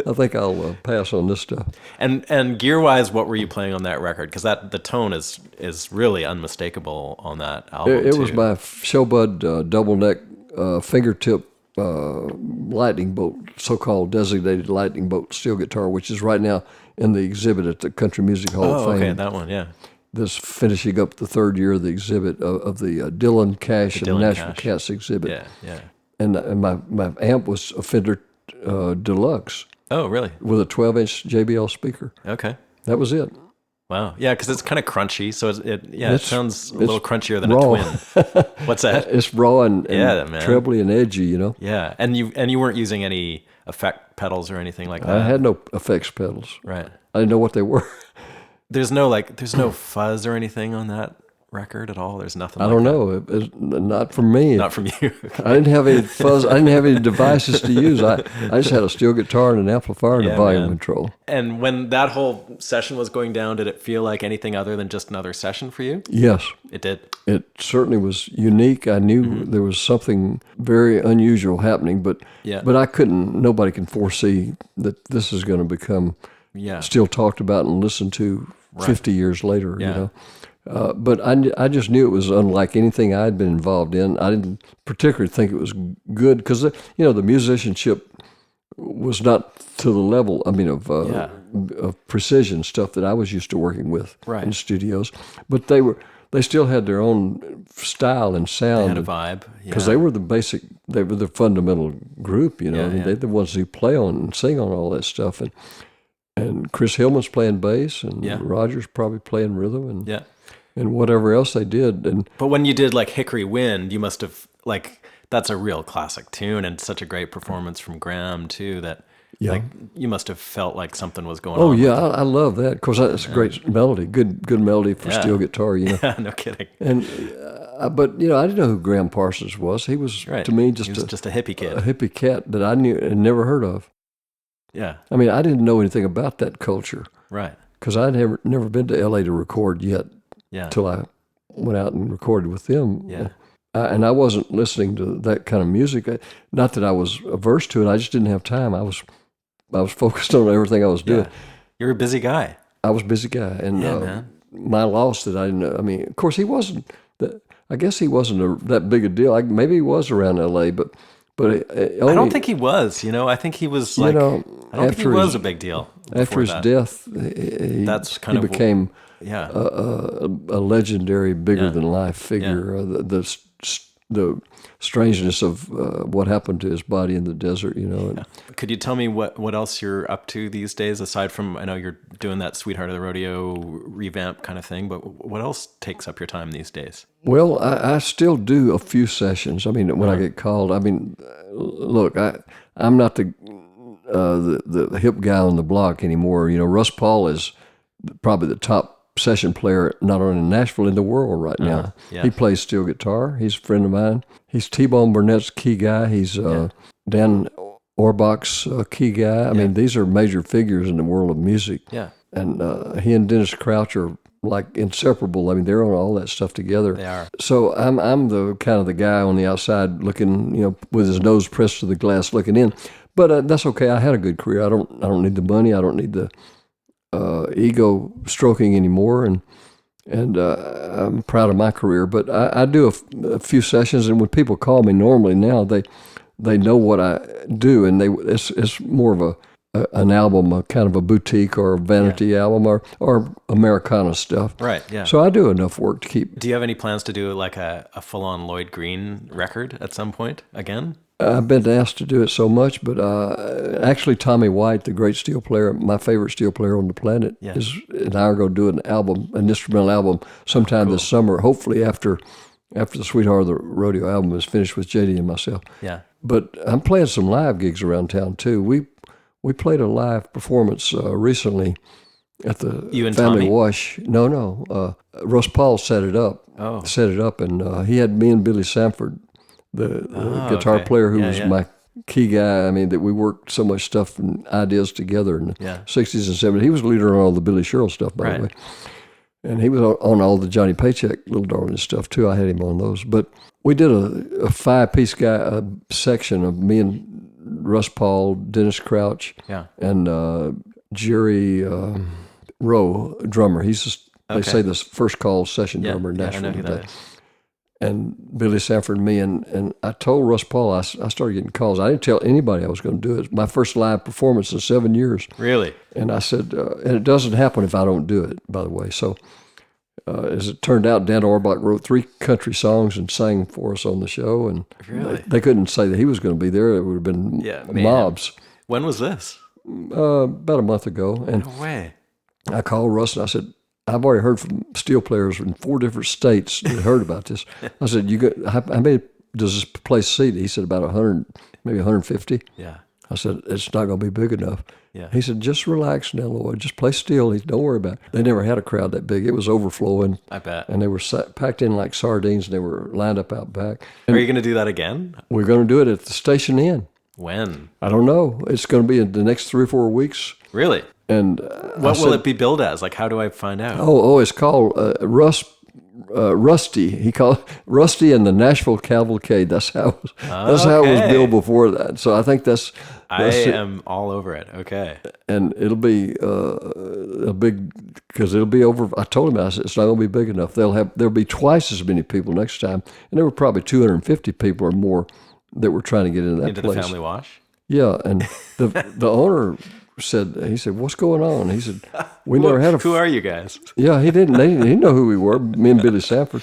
I think I'll pass on this stuff. And gear wise, what were you playing on that record? Because the tone is really unmistakable on that album. It was too. my Showbud double neck fingertip lightning bolt, so-called designated lightning bolt steel guitar, which is right now in the exhibit at the Country Music Hall of Oh, Fame. okay, that one, yeah. This finishing up the third year of the exhibit of the Dylan Cash and Dylan Nashville Cash. Cats exhibit. Yeah, yeah. And my amp was a Fender Deluxe Oh, really? with a 12-inch JBL speaker. Okay. That was it. Wow. Yeah, because it's kind of crunchy, so it It's- sounds a it's little crunchier than raw. a twin. What's that? It's raw and Yeah, man. trebly and edgy, you know. Yeah, and you weren't using any effect pedals or anything like that. I had no effects pedals. Right. I didn't know what they were. There's no fuzz or anything on that record at all. There's nothing. I like don't that. know. It's not from me. Not from you. I didn't have any fuzz. I didn't have any devices to use. I just had a steel guitar and an amplifier and Yeah, a volume man. control. And when that whole session was going down, did it feel like anything other than just another session for you? Yes. It did. It certainly was unique. I knew there was something very unusual happening, but Yeah. I couldn't. Nobody can foresee that this is going to become Yeah. still talked about and listened to 50 years later. Yeah. You know, but I just knew it was unlike anything I'd been involved in. I didn't particularly think it was good because the musicianship was not to the level. I mean of precision stuff that I was used to working with Right. in studios, but they still had their own style and sound. Had a vibe. Because Yeah. they were the fundamental group, you know. Yeah, I mean, yeah. they're the ones who play on and sing on all that stuff. And Chris Hillman's playing bass, and Yeah. Roger's probably playing rhythm, and Yeah. and whatever else they did. And But when you did like Hickory Wind, you must have that's a real classic tune and such a great performance from Graham too. That Yeah. Like you must have felt like something was going Oh on. yeah, I love that. Of course, it's a great melody, good melody for steel guitar. Yeah, no kidding. And but I didn't know who Graham Parsons was. He was to me just a hippie kid, a hippie cat that I knew and never heard of. Yeah, I mean, I didn't know anything about that culture, right? Because I'd never been to L.A. to record yet. Yeah, till I went out and recorded with them. Yeah. And I wasn't listening to that kind of music. Not that I was averse to it. I just didn't have time. I was focused on everything I was doing. You're a busy guy. I was a busy guy, and man. my loss that I didn't know. I mean, of course, he wasn't. I guess he wasn't that big a deal. Maybe he was around L.A., but only, I don't think he was. I think he was like. I don't think he was a big deal. After his death, he became a legendary, bigger than life figure. The strangeness of what happened to his body in the desert, Could you tell me what else you're up to these days, aside from, I know you're doing that Sweetheart of the Rodeo revamp kind of thing, but what else takes up your time these days? Well, I still do a few sessions. I mean, when I get called, I mean, look, I'm not the hip guy on the block anymore. Russ Paul is probably the top session player, not only in Nashville, in the world right now. He plays steel guitar. He's a friend of mine. He's T-Bone Burnett's key guy. He's Dan Orbach's key guy. I mean, these are major figures in the world of music. Yeah. And he and Dennis Crouch are like inseparable. I mean, they're on all that stuff together. They are. So I'm the kind of the guy on the outside looking, with his nose pressed to the glass looking in. But that's okay. I had a good career. I don't need the money. I don't need the ego stroking anymore, and I'm proud of my career. But I do a few sessions, and when people call me normally now, they know what I do, and it's more of an album, a kind of a boutique or a vanity album or Americana stuff. Right. Yeah. So I do enough work to keep. Do you have any plans to do like a full-on Lloyd Green record at some point again? I've been asked to do it so much, but actually Tommy White, the great steel player, my favorite steel player on the planet, and I are going to do an instrumental album sometime this summer, hopefully after the Sweetheart of the Rodeo album is finished with JD and myself. Yeah. But I'm playing some live gigs around town too. We played a live performance recently at the Family Tommy? Wash. No. Russ Paul set it up. And he had me and Billy Sanford, the guitar player who was my key guy. I mean, that we worked so much stuff and ideas together in the 60s and 70s. He was the leader on all the Billy Sherrill stuff, by the way. And he was on all the Johnny Paycheck, Little Darling stuff, too. I had him on those. But we did a five-piece section of me and Russ Paul, Dennis Crouch, and Jerry Rowe, drummer. He's just, they say, the first call session drummer in Nashville today. And Billy Sanford and me, and I told Russ Paul, I started getting calls. I didn't tell anybody I was going to do it. It's my first live performance in 7 years. Really? And I said, and it doesn't happen if I don't do it, by the way. So as it turned out, Dan Orbach wrote 3 country songs and sang for us on the show. And they couldn't say that he was going to be there. It would have been mobs. When was this? About a month ago. And no way. I called Russ and I said, I've already heard from steel players in 4 different states that heard about this. I said, how many does this place seat? He said, about 100, maybe 150. Yeah. I said, it's not going to be big enough. Yeah. He said, just relax now, Lloyd. Just play still. Don't worry about it. They never had a crowd that big. It was overflowing. I bet. And they were packed in like sardines, and they were lined up out back. And are you going to do that again? We're going to do it at the Station Inn. When? I don't know. It's going to be in the next 3 or 4 weeks. Really? And what will it be billed as? Like, how do I find out? It's called Rusty. He called it Rusty and the Nashville Cavalcade. That's how it was billed before that. So I think that's I am all over it. Okay. And it'll be because it'll be over. I told him, I said, it's not going to be big enough. There'll be twice as many people next time, and there were probably 250 people or more that were trying to get into that place. The Family Wash. Yeah, and the owner said, what's going on? He said, we never had a... Who are you guys? Yeah, he didn't know who we were, me and Billy Sanford.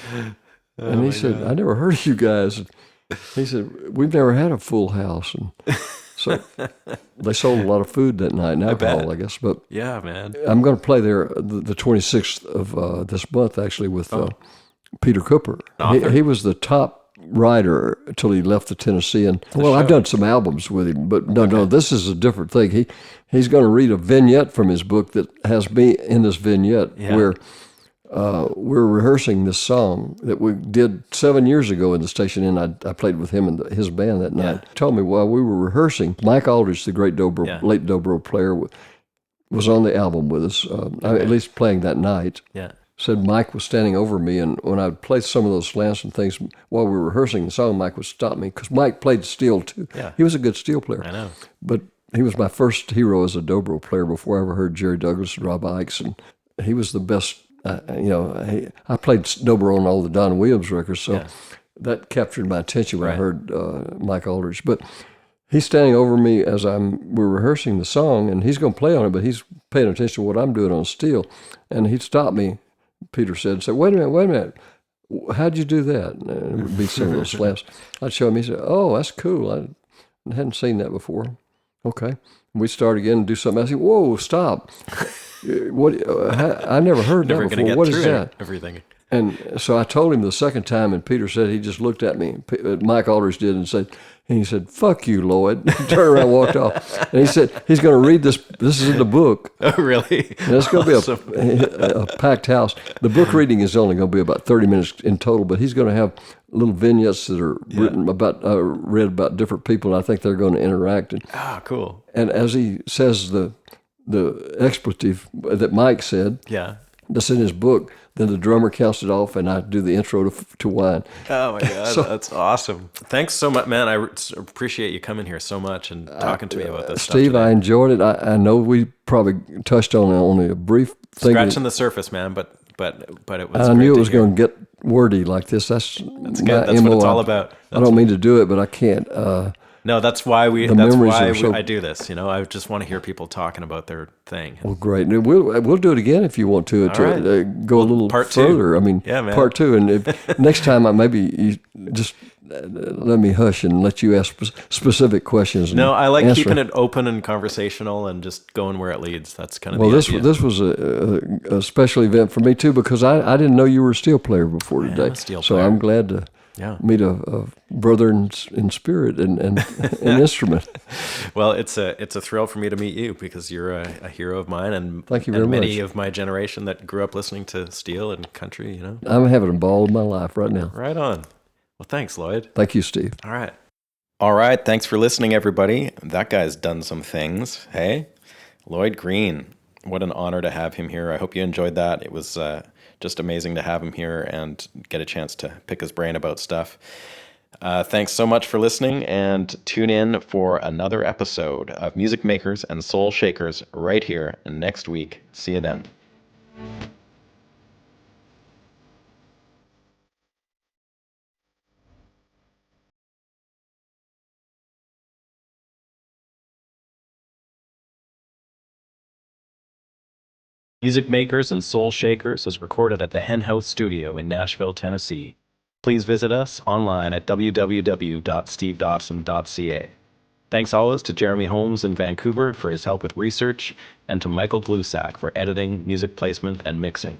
And he said, I never heard of you guys. And he said, we've never had a full house. And so they sold a lot of food that night and alcohol, I guess. But yeah, man. I'm going to play there the 26th of this month, actually, with Peter Cooper. He was the top writer until he left the Tennessee. And well, I've done some albums with him, but no, this is a different thing. He's going to read a vignette from his book that has me in this vignette where we're rehearsing this song that we did 7 years ago in the station, and I played with him and his band that night. He told me while we were rehearsing, Mike Aldridge, the great late dobro player, was on the album with us, at least playing that night. Yeah. Said Mike was standing over me, and when I would play some of those slants and things while we were rehearsing the song, Mike would stop me, because Mike played steel too. Yeah. He was a good steel player. I know. But he was my first hero as a dobro player before I ever heard Jerry Douglas and Rob Ickes, and he was the best. I played dobro on all the Don Williams records, so that captured my attention when I heard Mike Aldridge. But he's standing over me as we're rehearsing the song, and he's going to play on it, but he's paying attention to what I'm doing on steel. And he stopped me, Peter said, wait a minute, how'd you do that? And it would be some of those slaps. I'd show him, he said, oh, that's cool. I hadn't seen that before. Okay. And we start again and do something. I said, whoa, stop. What? I never heard that before. What is that? Everything. And so I told him the second time, and Peter said he just looked at me. Mike Aldridge did, and he said, "Fuck you, Lloyd." Turned around, and walked off. And he said he's going to read this. This is in the book. Oh, really? And it's going to be a packed house. The book reading is only going to be about 30 minutes in total, but he's going to have little vignettes that are written about, read about different people. And I think they're going to interact. Cool. And as he says the expletive that Mike said, that's in his book, then the drummer counts it off, and I do the intro to Wine. Oh, my God. That's awesome. Thanks so much, man. I appreciate you coming here so much and talking to me about this stuff Steve, today. I enjoyed it. I know we probably touched on only a brief thing. Scratching the surface, man, but it was I knew it was going to get wordy like this. That's good. That's what it's all about. I don't mean to do it, but I can't. No, that's why I do this. I just want to hear people talking about their thing. Well, great. And we'll do it again if you want to go a little further. I mean, part two. And next time, maybe you just let me hush and let you ask specific questions. No, I like keeping it open and conversational and just going where it leads. That's kind of the idea. This was a special event for me too, because I didn't know you were a steel player before today. I'm a steel player. So I'm glad to meet a brother in spirit and an instrument. Well, it's a thrill for me to meet you, because you're a hero of mine, and thank you very much. Many of my generation that grew up listening to steel and country. I'm having a ball of my life right now. Right on. Well, thanks, Lloyd. Thank you, Steve. All right. Thanks for listening, everybody. That guy's done some things. Hey, Lloyd Green. What an honor to have him here. I hope you enjoyed that. It was just amazing to have him here and get a chance to pick his brain about stuff. Thanks so much for listening, and tune in for another episode of Music Makers and Soul Shakers right here next week. See you then. Music Makers and Soul Shakers is recorded at the Henhouse Studio in Nashville, Tennessee. Please visit us online at www.stevedawson.ca. Thanks always to Jeremy Holmes in Vancouver for his help with research, and to Michael Blusack for editing, music placement, and mixing.